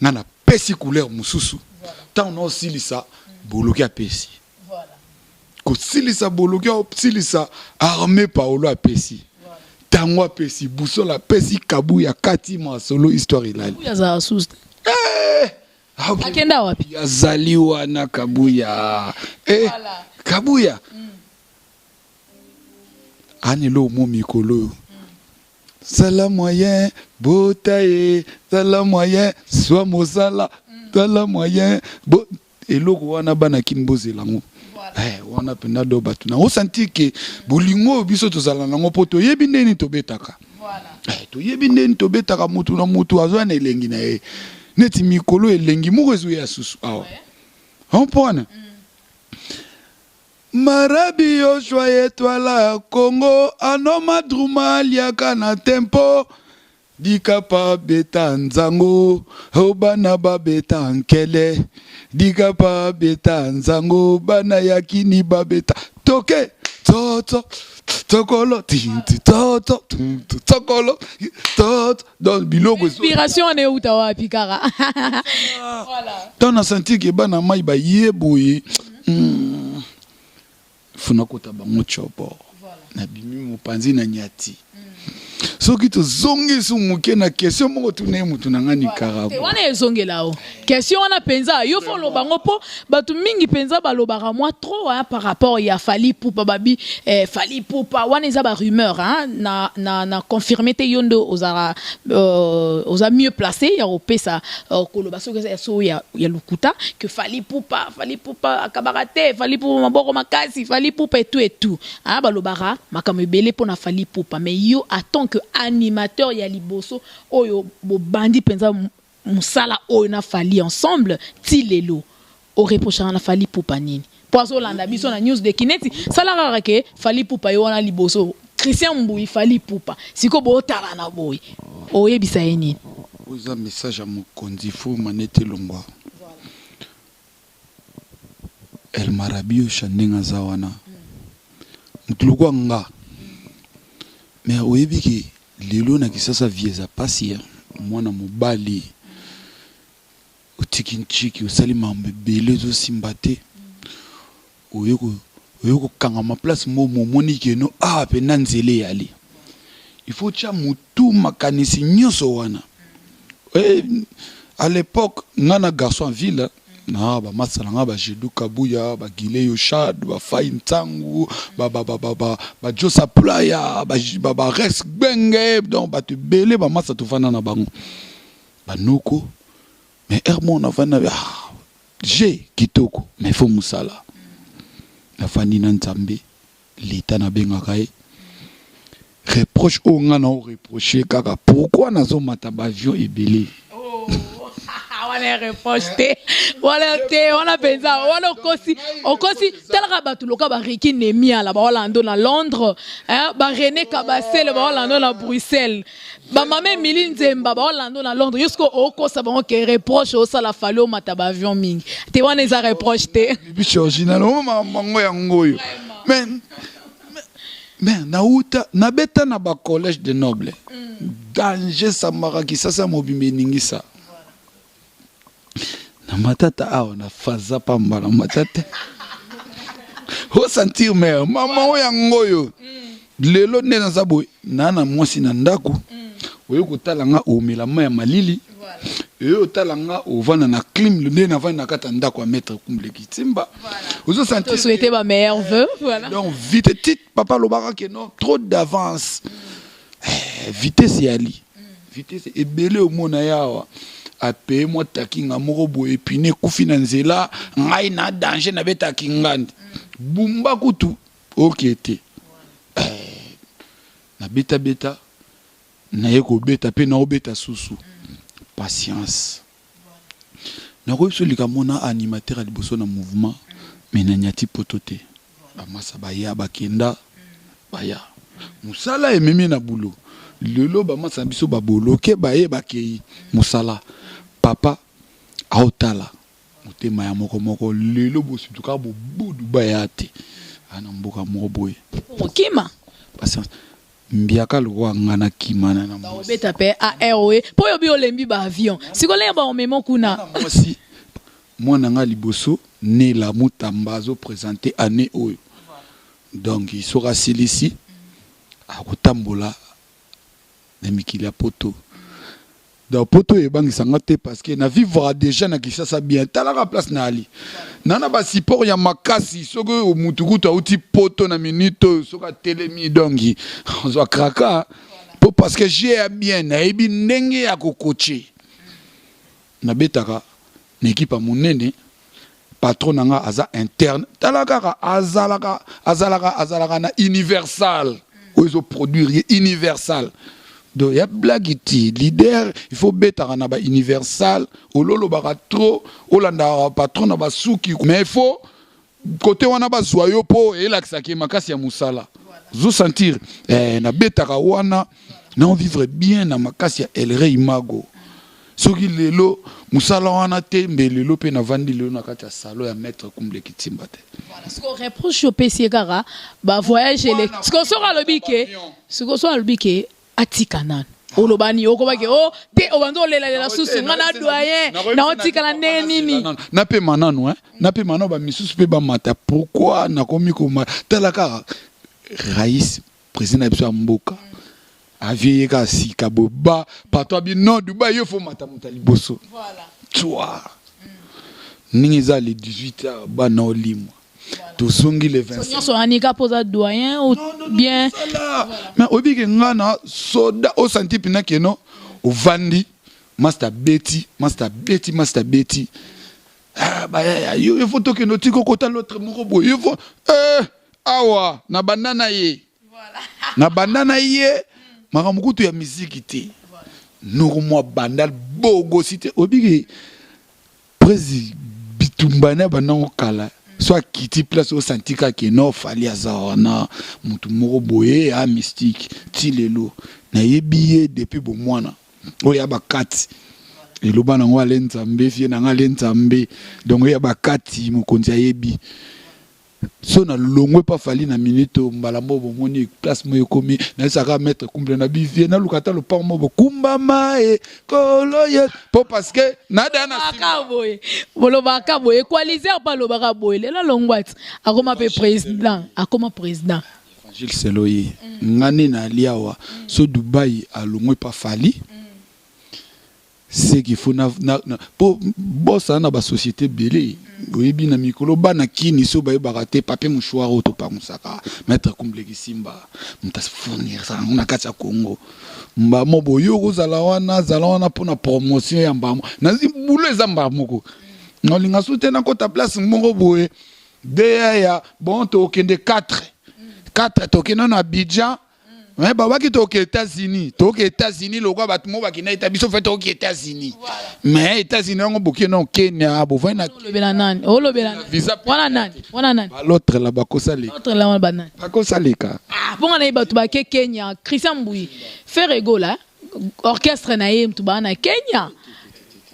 nga na pesi couleur mususu. Tant on silisa, boloki a pesi. Ko silisa boloki a silisa, armé paolo a pesi. Tango a pesi, boussole a pesi, kabuya, kati ma solo histoire ilali. Kabuya za sus. Akenda wapi? Yazali wana kabuya. Kabuya. Anelo mo mikolo. Sala moyen, botaye, sala moyen, soit mosala, sala moyen, eloko wana bana kimboze lango. Wana pena do batuna. O senti ke bolingo biso tozala nango poto yebi ndeni tobetaka. To yebi ndeni tobetaka mutu na mutu azwa na elengi na ye. Neti mikolo elengi moko ezo ya susu awa. On pona. Marabi yo joye toala Congo anoma druma liaka na tempo dika pa beta nzango obana ba beta nkele dika pa beta nzango bana yakini ba beta toke toto tokolo tinti toto tokolo toto dans biloko inspiration ne uta wapi kara. Voilà. Dans senti ke bana mai ba yeboye. Funakota bango chopo na bimi mopanzi na nyati soki to zongi su muke na question moko tune mutu na ngani karabo wana ezongelao question wana penza yo fo lo bango po batu mingi penza balobaka moi trop par rapport ya Fally Ipupa babi Fally Ipupa wana eza ba rumeur na confirmer te yondo oza mieux placé ya opesa koloba soki so ya lukuta que Fally Ipupa akabarate Fally Ipupa maboko makasi Fally Ipupa et tout balobaka makamo ebele pona Fally Ipupa mais yo attend que animateur ya liboso oyo bo bandi penza musala oyo na Fally ensemble ti lelo o reprochera na Fally Ipupa nini poazo landa biso na news de kineti sala rara ke Fally Ipupa yo na liboso Christian Mbui Fally Ipupa siko bo tala na boy oyebisa yeni oza message à mokonzi fo manete longwa El Marabio shandenga zawana mutulukwa nga mais oyebi ki lelo na kisasa vieza pasi mwana mobali utikinchiki osali mambe bele zo simbate oyoko kanga ma place moni keno pe na nzele yali il faut tia mutu makanisi nyoso wana à l'époque ngana garçon en ville na ba masala nga ba Jedou Kabuya ba Gile Yoshad ba Fai Ntangu ba Josa Playa ba Rex Benge donc ba te belé ba masa to fana na bango ba noko mais Hermon na fana j'ai kitoko mais faut musala na fani na Nzambe l'état na benga kai reproche o nga na reprocher kaka pourquoi nazo mata ba avion ebelé on est reposté on a pensé on kosi tel batu loka ba Ricky Nemia la ba Orlando na Londres ba René Kabasele ba Orlando na Bruxelles ba Mame Miline Zemba ba Orlando na Londres jusqu'au okosa ba on reproche au sala falo mata ba avion mingi te wana eza reproche te bicho original mango yango yo mais na beta na ba collège de noble danger samara ki sasa mobimbe ningisa na matata awa na faza pamba na matata o sentir mère maman yango yo lelo nde naza boye nana mwasi na ndako oyo kotala nga omela mai ya malili oyo otala nga ovanda na clim nde navandi na kati ya ndako ya maître Kumble Kitimba ozo sentir souhaiter ma meilleure vœu voilà donc vite tit papa lobaka que non trop d'avance vitesse yali vitesse ebele omona yawa apaye moi takinga moko boye pine kufi na nzela ngai na danger na beta kingandi bumba kutu okete na beta na yeko beta pe na obeta susu patience na ko solika mona animateur à liboso na mouvement mais na nyati potote amasa baya bakenda baya musala ememi na bulo lelo bamasa biso baboloke baye bakei musala papa aotala motema ya moko lelo bosituka bobudu bayate ana mboka moko boye okima patience mbiaka lokwa ngana kimana na mwasi beta pe aeroe po yo bi olembi ba avion sikole ba omemo kuna mwasi mwana nga liboso ne la mutamba zo présenter année oyo donc il sera silisi akotambola na mikili ya poto donc poto ebangisa nga te parce que na vivre déjà na Kinshasa bien talaka place na ali nana ba support ya makasi soko mutukutu auti poto na minute soka telemi dongi zo kraka po parce que j'ai bien na ebi ndenge ya kokoche na betaka na équipe monene patron nanga aza interne talaka azalaka na universal ozo produire universal donc il y a blagiti leader il faut betaka na ba universal ololo baka trop olanda patron na basuki mais il faut côté wana ba zoyo po elakisa ke makasi ya musala zo sentir na betaka wana na vivre bien na makasi ya Elre Imago soki lelo musala wana te mbelelo pe na vandi lelo na kati ya salon ya maître Kumble Kitimba te voilà ce qu'on reproche au PC kara ba voyage les ce qu'on sera le bique atikanan olobani okobake o te obando lela susu ngana doyen na otikana nini na pe manano na pe manano ba misusu pe ba mata pourquoi na komi koma talaka rais président de mboka avié ka sika boba patwa bi non Dubai yo fo mata mutaliboso voilà toi ningiza le 18h ba na olimo tozongi le 25 so anika posa doyen ou bien mais obi ke ngana soda o senti pina ke no o vandi master Betty bah il faut que no tiko kota l'autre moko boy il faut awa na banana ye voilà na banana ye makamukutu ya musique te noko mo bandal bogo cité obi ke président bitumbana banango kala soit kiti place au santika ke no fali azana mutu moko boye a mystique ti lelo na yebiye depuis bo mwana oya bakati eloba nango ale nzambe fie na ngale nzambe donc oya bakati mokonzi ayebi so na longwe pa fali na minute mbalambo bomoni place moyo komi na saka mettre Kumble na bivie na lukata lo pa mo kumba mae koloye po parce que nada na akaboye boloba akaboye coaliser pa lo baka boye la longwat akoma pe président Gilles Seloye ngani na liawa so Dubai a longwe pa fali c'est qu'il faut pour bosser na ba société belé oyebi na mikolo bana kini so baye baraté papier mouchoir auto pa musaka maître Kumble Kisimba mutas fournir ça na kati ya Congo mba mobo yo kozala wana pona promotion ya mbamo nazi bulo ezamba moko ngolinga soutena kota place moko boye de ya bon to okende 4 tokena na Abidjan. Mais baba qui aux États-Unis, États-Unis, le roi batmo bakina établi fait aux États-Unis. Mais États-Unis on boké non Kenya, bovin na visa wana l'autre là bakosale. L'autre là on banane. Bakosaleka. Ah, bon on a batu ba Kenya, Christian Mbui. Fait rigola, orchestre na yem tu ba na Kenya.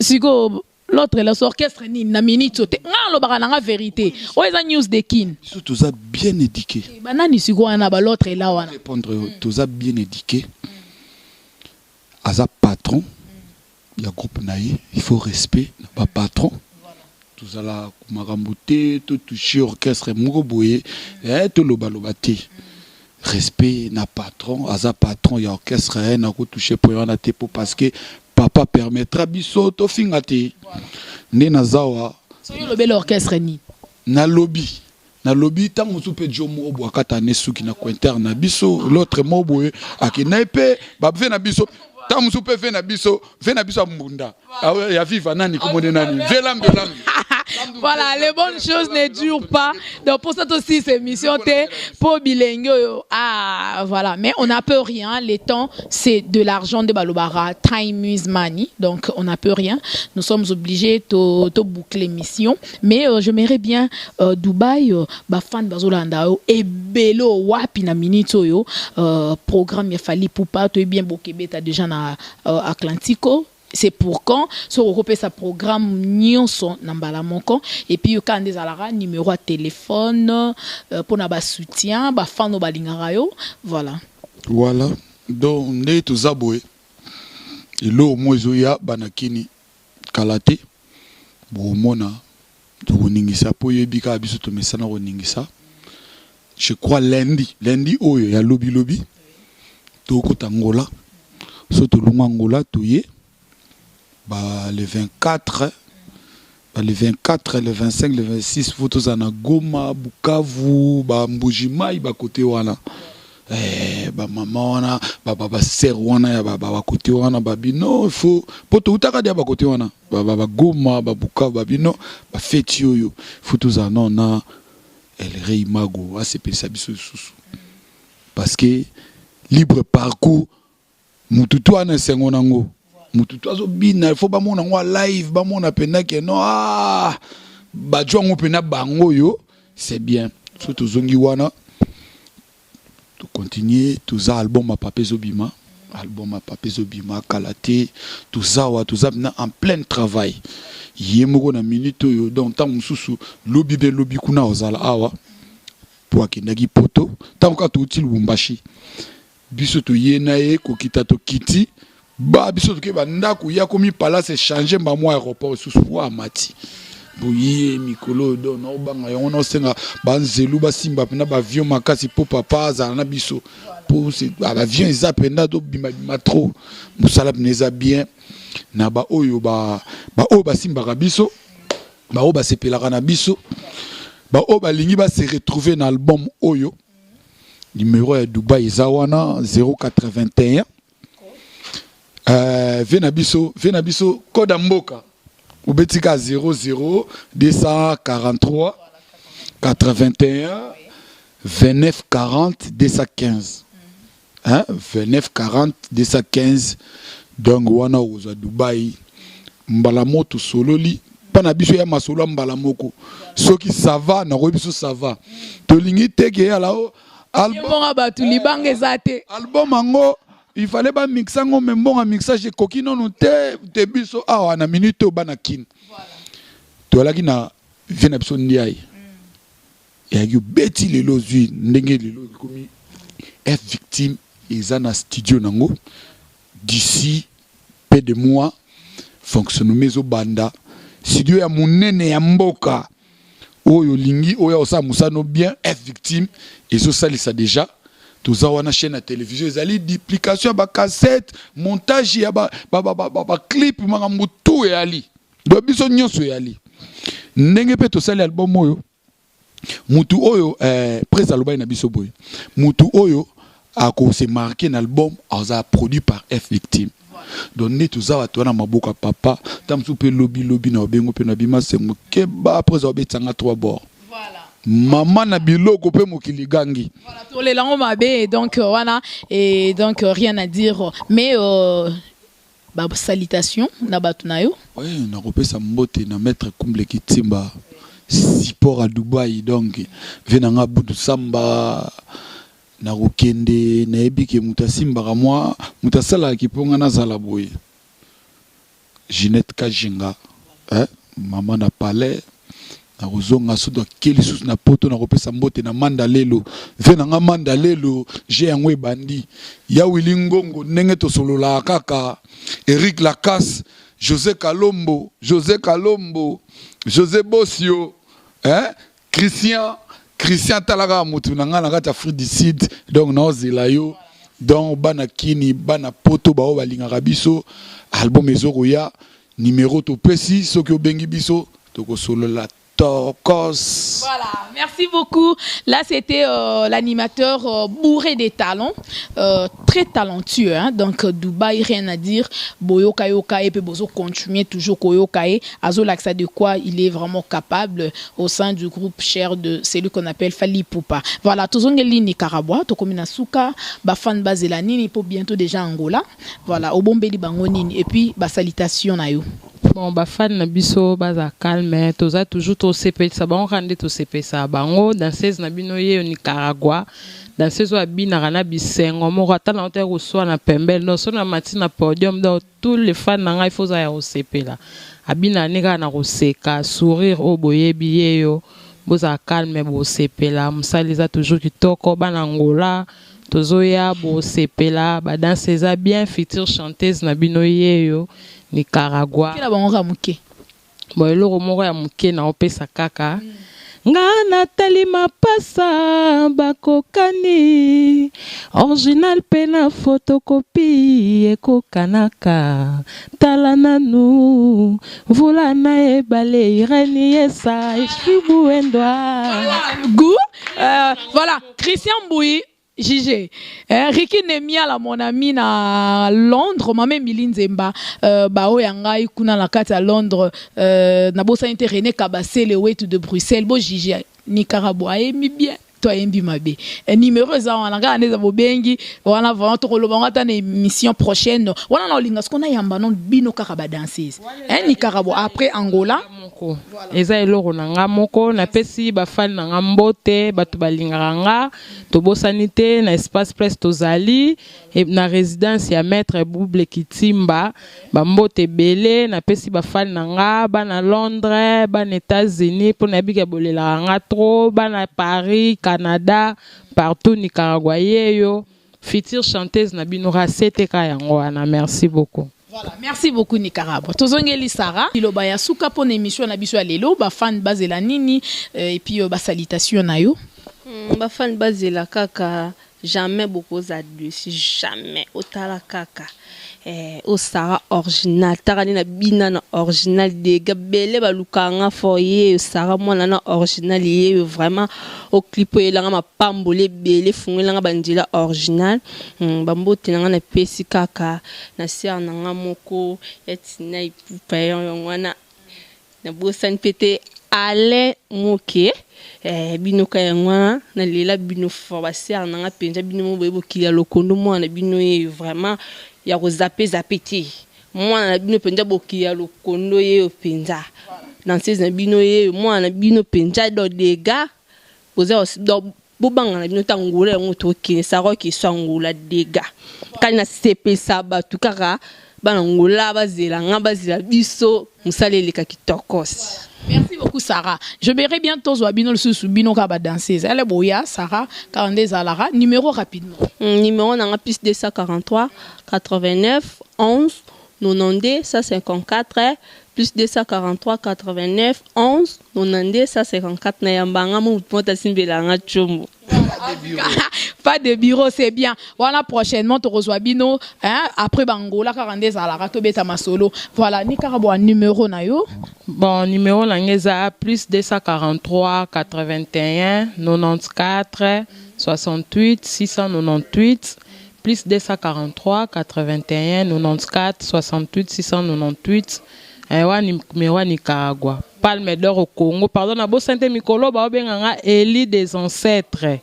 Siko l'autre là orchestre ni na minute te. Nga lo baka na vérité. O eza news de kin. Surtout ça bien éduqué. Banani siko wana ba l'autre là wana. Répondre tous ça bien éduqué. Aza patron. Il y a groupe naïe, il faut respect, pas patron. Tout ça là makamboté, tout toucher orchestre moko boye, tout lo balobate. respect na patron aza patron ya orchestre na ko toucher pour na tepo parce que papa permettra biso to fingate ne nazawa so yo lobel orchestre ni na lobby tant musupe jomo obwakata ne suki na cointer na biso l'autre mobo akina pe ba ve na biso tant musupe ve na biso mbunda ya viva nani komone nani ve lambe. Voilà, les bonnes choses ne durent pas. Donc pour ça aussi, c'est émission pour bilingue. Ah, voilà. Mais on n'a peu rien. Les temps, c'est de l'argent de Balobara. Time is money. Donc on n'a peu rien. Nous sommes obligés de boucler l'émission. Mais j'aimerais bien Dubaï, fan Bazolanda et Bello wapi na minito yo programme Yafali Poupa. Tu es bien Bokebe, tu as déjà na Atlantico. C'est pour quand sur Europe ça programme nyonso nambala moko et puis quand des alara numéro de téléphone pour na ba soutien ba fan no balingara yo voilà donc ne to zaboé et lo mozo ya banakini kalate bo mona to ningisa po yebika biso to mesana ro ningisa je crois lundi oyo ya lobby to ko tangola so to lunga ngola to ye le 24, le 25, le 26, photos à Goma, Bukavu, Mbujimai, côté wana. Maman wana, sœur wana, côté wana, babino, il faut. Pour tout à dire côté wana, Goma, Bukavu, babino, fête yo, photos à non, elle reimago, ACP Sabiso Soussou. Parce que libre parcours, mututu wana sengonango. Mututu azo bina il faut ba mona ngwa live ba mona pena ke no ba jwango pena bango yo c'est bien surtout zongi wana to continuer tout ça album à Papé Zobima Kalate tout ça na en plein travail yemoko na minute yo donc tant mususu lobby kuna ozala awa pour akendaki poto tant ka to uti Lubumbashi biso to yena e ko kita to kiti ba biso to ke ba ndako ya komi palace changer ba mo aéroport susu wa mati boye mikolo do no banga yo no senga banzelu ba simba pena ba avion makasi po papa za na biso po c'est avion eza pena do bima trop musala pena bien na ba oyo ba simba ka biso ba o ba sepelaka na biso ba o ba lingi ba se retrouver na album oyo numéro ya Dubaï Zawana 081 Venabiso code Mboka Ubetika 00 243 81 29 40 215 hein 29 40 215 donc wana oza Dubaï mbalamoto sololi pana biso ya masolo mbalamoko soki ça va na biso ça va tolingi teke ya lao album ango il fallait pas mixer ngo mais bon mixage kokino no te biso awa na minute bana kin to la kina vena biso ndiaye ya yu beti lelo zui ndenge lelo komi F victime ezana studio nango d'ici peu de mois fonctionne mezo banda studio ya munene ya mboka oyo lingi oyo osa musano bien F victime ezo salisa déjà tous wana chaîne à télévision ezali duplication ba cassette montage ya ba clip makambo tout yali do biso nyonso yali ndenge pe to sali album oyo mutu oyo presse aloba na biso boy mutu oyo ako se marqué un album a produit par F victime donc ne tous awa to na maboka papa tamsu pe lobby na obengo pe na bima se mukeba après obetanga 3 bords. Maman na biloko pe mokili gangi. Voilà, pour les langues mabé donc voilà et donc rien à dire mais salutations na batunayo. Oui, na kopesa mbote na maître Kumble Kitimba support à Dubaï donc venanga butu samba na rokende na ebike mutasimba ka moi mutasala kiponga na zala boye. Ginette Kajinga maman na palais na rozonga sodo keli sous na poto na kopesa mbote na mandalelo venanga mandalelo j'ai yango bandi ya wilingongo ndenge to solola kaka Eric Lacasse José Kalombo José Bosio Christian Christian Talaga mutu nanga na kata Afrique du Sud donc no zelayo donc bana kini bana poto ba balinga biso album ezokoya numéro to pesi soki obengi biso to ko solo la Tokos. Voilà, merci beaucoup. Là, c'était l'animateur bourré des talents, très talentueux. Hein? Donc, Dubaï, rien à dire. Boyo Kayoka et Bozo continuer toujours Koyokae. Azo Laksa de quoi il est vraiment capable au sein du groupe cher de celui qu'on appelle Fali Poupa. Voilà, Tozongeli Nicaragua, Tokomina Souka, Bafan Bazelani, pour bientôt déjà Angola. Voilà, Obombeli Bangonini. Et puis, salutation à you. Bon, fan na biso baza calme, toza toujours to CP ça ba on rende to CP ça bango danseuse na bino ye au Nicaragua, danseuse wa bina rana bisengo mo rata na hotel reçoit na pembel no so na matin na podium donc tous les fans na il faut za ya au CP là. Abina nega na roseka sourire au boye biyeyo boza calme bo CP là, musaliza toujours kitoko bana Angola. Tozoya bo CP là, ba danseuse bien future chanteuse na bino yeyo Nicaragua. Kila bango muke. Bo eloko moko ya muke na opesa kaka. Nga Nathalie Mapasa bakokani original pena photocopie ekokanaka tala nanu vula na ebale ireni yesa ishibuendwa. Voilà, Christian Mbui Gigi, Ricky Nemia la mon ami na Londres, ma même Miline Zemba, bao yangai kuna la carte à Londres, na bossa interrené Kabase le way to de Bruxelles, bo Gigi Nicaragua mi bien. Toi embi mabe numéro za wana nga neza bobengi wana vraiment to kolobanga ta émission prochaine wana na olinga skona yamba non bino kaka ba danseuse Nicaragua après Angola moko eza eloko na nga moko na pesi ba fan na nga mbote batu balingaka nga to bosanité na espace presse tozali et na résidence ya maître Bouble Kitimba ba mbote belé na pesi ba fan na nga ba na Londres ba na États-Unis pour na bika bolela nga trop ba na Paris Canada, partout Nicaragua yeyo, future chanteuse na binora seteka yango wana. Merci beaucoup. Voilà, merci beaucoup Nicaragua. Tozongeli Sarah, iloba ya suka pour émission na biso lelo, ba fan bazela nini et puis ba salutation na yo. Ba fan bazela kaka jamais beaucoup za dessus, jamais otala kaka. Au Sarah original tarani na bina na original de gabele balukanga foyer Sarah mwana na original ye vraiment au clip elanga mapambole bele fungelanga bandila original bambote nanga na pesi kaka na sir nanga moko etina ipupa yongwana na bosan pete ale moke bino kayangwana na lela bino fo ba sir nanga penja bino mo boyebo kila lokondo mwana bino ye vraiment ya rozape zapeti mwana na bino penja boki ya lokondo ye penja danseuse na bino ye mwana bino penja do dega boza do bobanga na bino tangula ngoto kine saro ki swangula dega kana sepe saba tukaka bana ngola bazela nga bazela biso musalele ka kitokos. Merci beaucoup Sarah. Je verrai bientôt Zouabino le sous-bino kaba danseuse. Elle est boya Sarah 42 Zalara. Numéro rapidement. Numéro dans la piste 243 89 11 92 154 plus 243 89 11 92 154 na yambanga mu ponta simbelanga chombo. Pas de bureau, c'est bien. Voilà, prochainement, tu reçois Bino. Hein? Après Bangola, 42 à la rato beta masolo. Voilà, Nicaragua, numéro nayo. Bon, numéro langeza plus 243 81 94 68 698 plus 243 81 94 68 698. Ewa numéro Nicaragua. Palme d'or au Congo. Pardon, na bo sente mikolo ba obenganga Eli des ancêtres.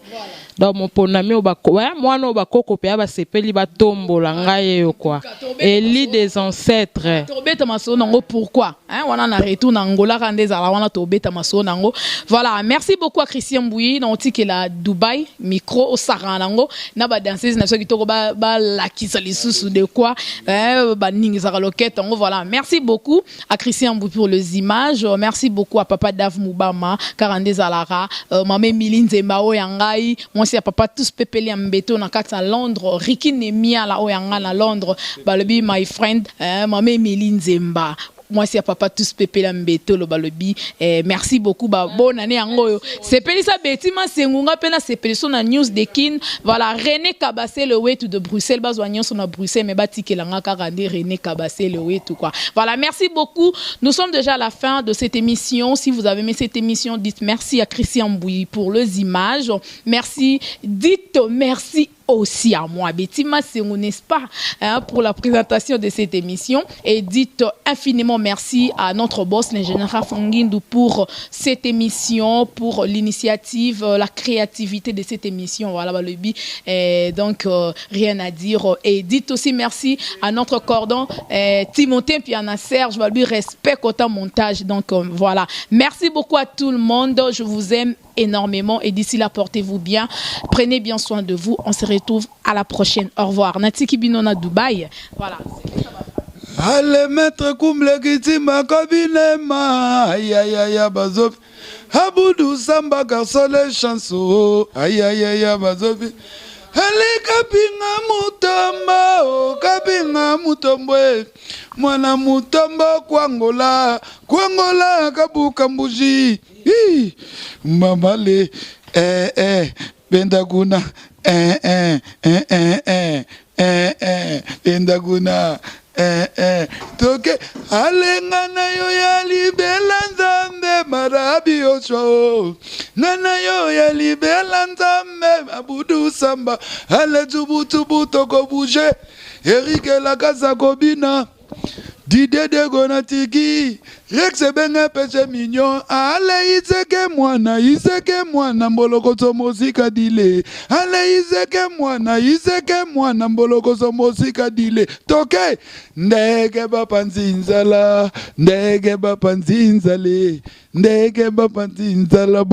Donc mon ponami obako, moi no bakoko pe aba sepeli ba tombola ngai yo quoi. Eli des ancêtres. Tobeta maso nango pourquoi? Hein, wana na retour na Angola kande za wana tobeta maso nango. Voilà, merci beaucoup à Christian Mbui na otiki la Dubaï micro au Saranango na ba danseuse na so kitoko ba la kisalisu de quoi ba ningi za loquette ngo voilà. Merci beaucoup à Christian Mbui pour les images. Merci beaucoup à Papa Dave Moubama, 42 Zalara, Mamé Miline Zemba Oyangai, moi c'est à Papa tous pepeli ambeto na kata Londres, Ricky Nemia la Oyanga na Londres, balobi my friend, Mamé Miline Zemba. moi c'est papa tous pépé la mbeto lo balobi merci beaucoup bonne année ango sepeli sa betima sengunga pena sepeli so na news de kin voilà René Kabassé le way to de Bruxelles bazwanyo so na Bruxelles mais batikelanga ka rendre René Kabassé le way to quoi. Voilà, merci beaucoup. Nous sommes déjà à la fin de cette émission. Si vous avez aimé cette émission, dites merci à Christian Bouy pour les images. Merci, dites merci aussi à moi, Betty Massengo, n'est-ce pas, pour la présentation de cette émission. Et dites infiniment merci à notre boss, l'ingénieur Rafangindou, pour cette émission, pour l'initiative, la créativité de cette émission. Voilà, donc rien à dire. Et dites aussi merci à notre cordon, Timothée Piana Serge, lui respect autant montage. Donc voilà, merci beaucoup à tout le monde. Je vous aime énormément et d'ici là, portez-vous bien. Prenez bien soin de vous. On se retrouve à la prochaine. Au revoir. Natiki Binona Dubaï. Voilà. Allez, maître Koumle Kitima Kabinema. Aïe, aïe, aïe, Bazof. Aboudou Samba garçon les chansons. Aïe, aïe, aïe, Bazof. Allez, Kapinga Mutomba. Oh, Kapinga Mutombwe. Mwana Mutomba Kwangola. Kwangola Kabuka Mbuji. Mamale. Bendaguna. Bendaguna. Toke alenga na yo ya libela nzambe marabi osho ngana yo ya libela nzambe abudu samba ale tubutubu toko bouger Eric la casa kobina Dide de Gonatiki, Rex Benga Peche Mignon, Ale Iseke mwana, Mbolokoso Mosika Dile, Ale Iseke mwana, Mbolokoso Mosika Dile, Toke, Ndege Bapanzinzala, Ndege Bapanzinzale, Ndege Bapanzinzala,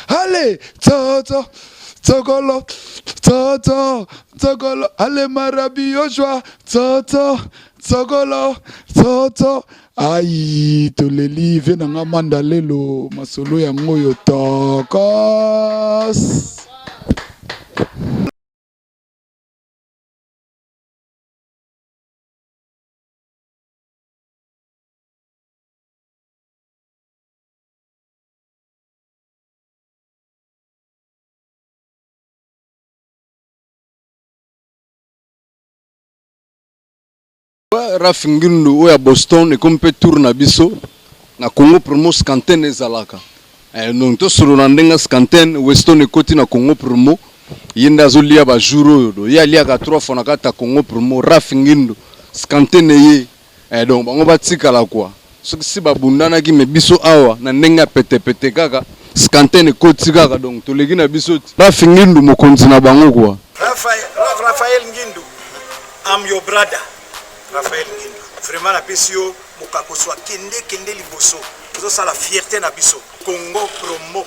Ale, Toto. Tsokolo, ale marabi Yoshua, tsokolo, aïe, toleli, venanga mandalelo, masolo yango yo tokos. Rafingindu oya Boston et comme peut tourner biso na Congo promo scanten ezalaka donc to solo na ndenga scanten Weston ekoti na Congo promo yenda zolia ba jour do ya lia ka 3 fois na kata Congo promo Rafingindu scanten ye donc bango batika la quoi soki si babundana ki me biso awa na ndenga pete kaka scanten ekoti kaka donc to legi na biso Rafingindu mokonzi na bango quoi. Raphaël Ngindu, I'm your brother. Raphaël Ngindu. Vraiment la PCO mukakoswa kende liboso. Nous ça la fierté na biso. Congo promo.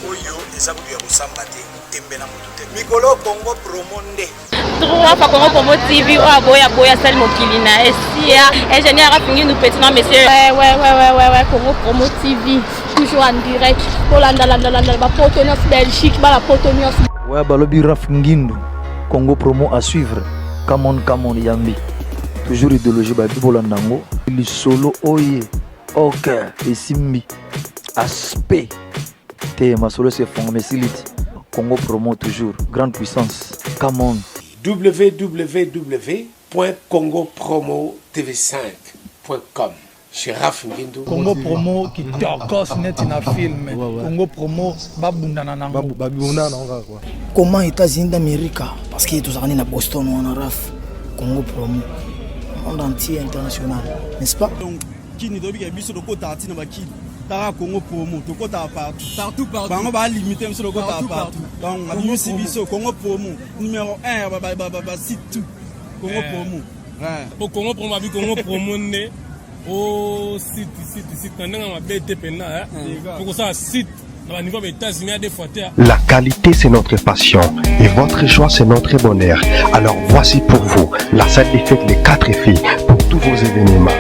Oyo ezabu ya musambate tembe na mutute. Mikolo Congo promo nde. Trois fois Congo promo TV boya sel mokilina esia ingénieur Rafingindu petit non monsieur. Ouais Congo promo TV toujours en direct. Polanda ba Potonos Belgique ba la Potonos. Ouais balobi Rafingindu Congo promo à suivre. Come on Yambi. Toujours idéologie Bibolandango. Il solo oye. Ok. Et simbi. Aspect. Te ma solo c'est fond mais silite. Congo promo toujours. Grande puissance. Come on. www.congopromotv5.com. Chez Rafingindu. Congo promo qui tokos net na film. Congo promo babundana nango. Comment États-Unis d'Amérique parce que tous en Boston on a Raf. Congo promo. Monde entier international, n'est-ce pas? Donc, qui n'y doit pas biso de côté na bakili. Tara Congo promo, to côté partout. Bango ba limiter biso de côté partout. Donc, on a biso Congo promo numéro 1 ba site tout. Congo promo. Pour Congo promo abi Congo promo né au site ndanga mabete pena pour ça site. La qualité, c'est notre passion et votre choix, c'est notre bonheur. Alors voici pour vous la salle des fêtes des 4 filles pour tous vos événements.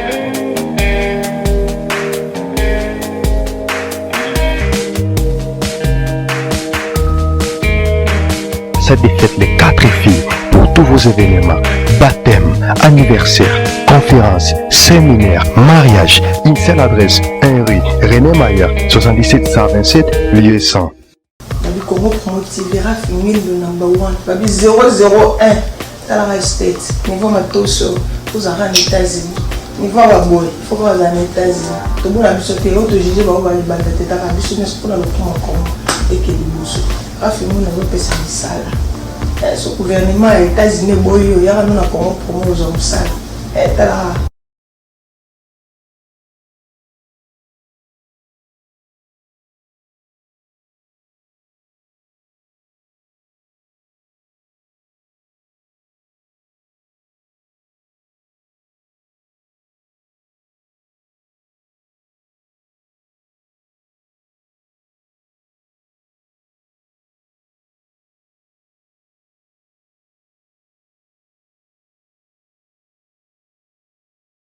Salle des fêtes les 4 filles pour tous vos événements. baptême, anniversaire, conférence, séminaire, mariage. Une seule adresse, 1 rue René Mayer, 77 127 lieu 100. Babi Congo Promo TV Raf Ngindu number 1. Babi 001 Talara State. Niveau matoso aux États-Unis. Niveau Waboy, il faut qu'on va aux États-Unis. Tout le monde a vu ce pays, autre juge va aller battre tête à la business pour le Congo et que les boussons. Raf Ngindu n'a pas passé ça là. Ce gouvernement aux États-Unis boyo, il y a un Congo Promo aux hommes sales. Talara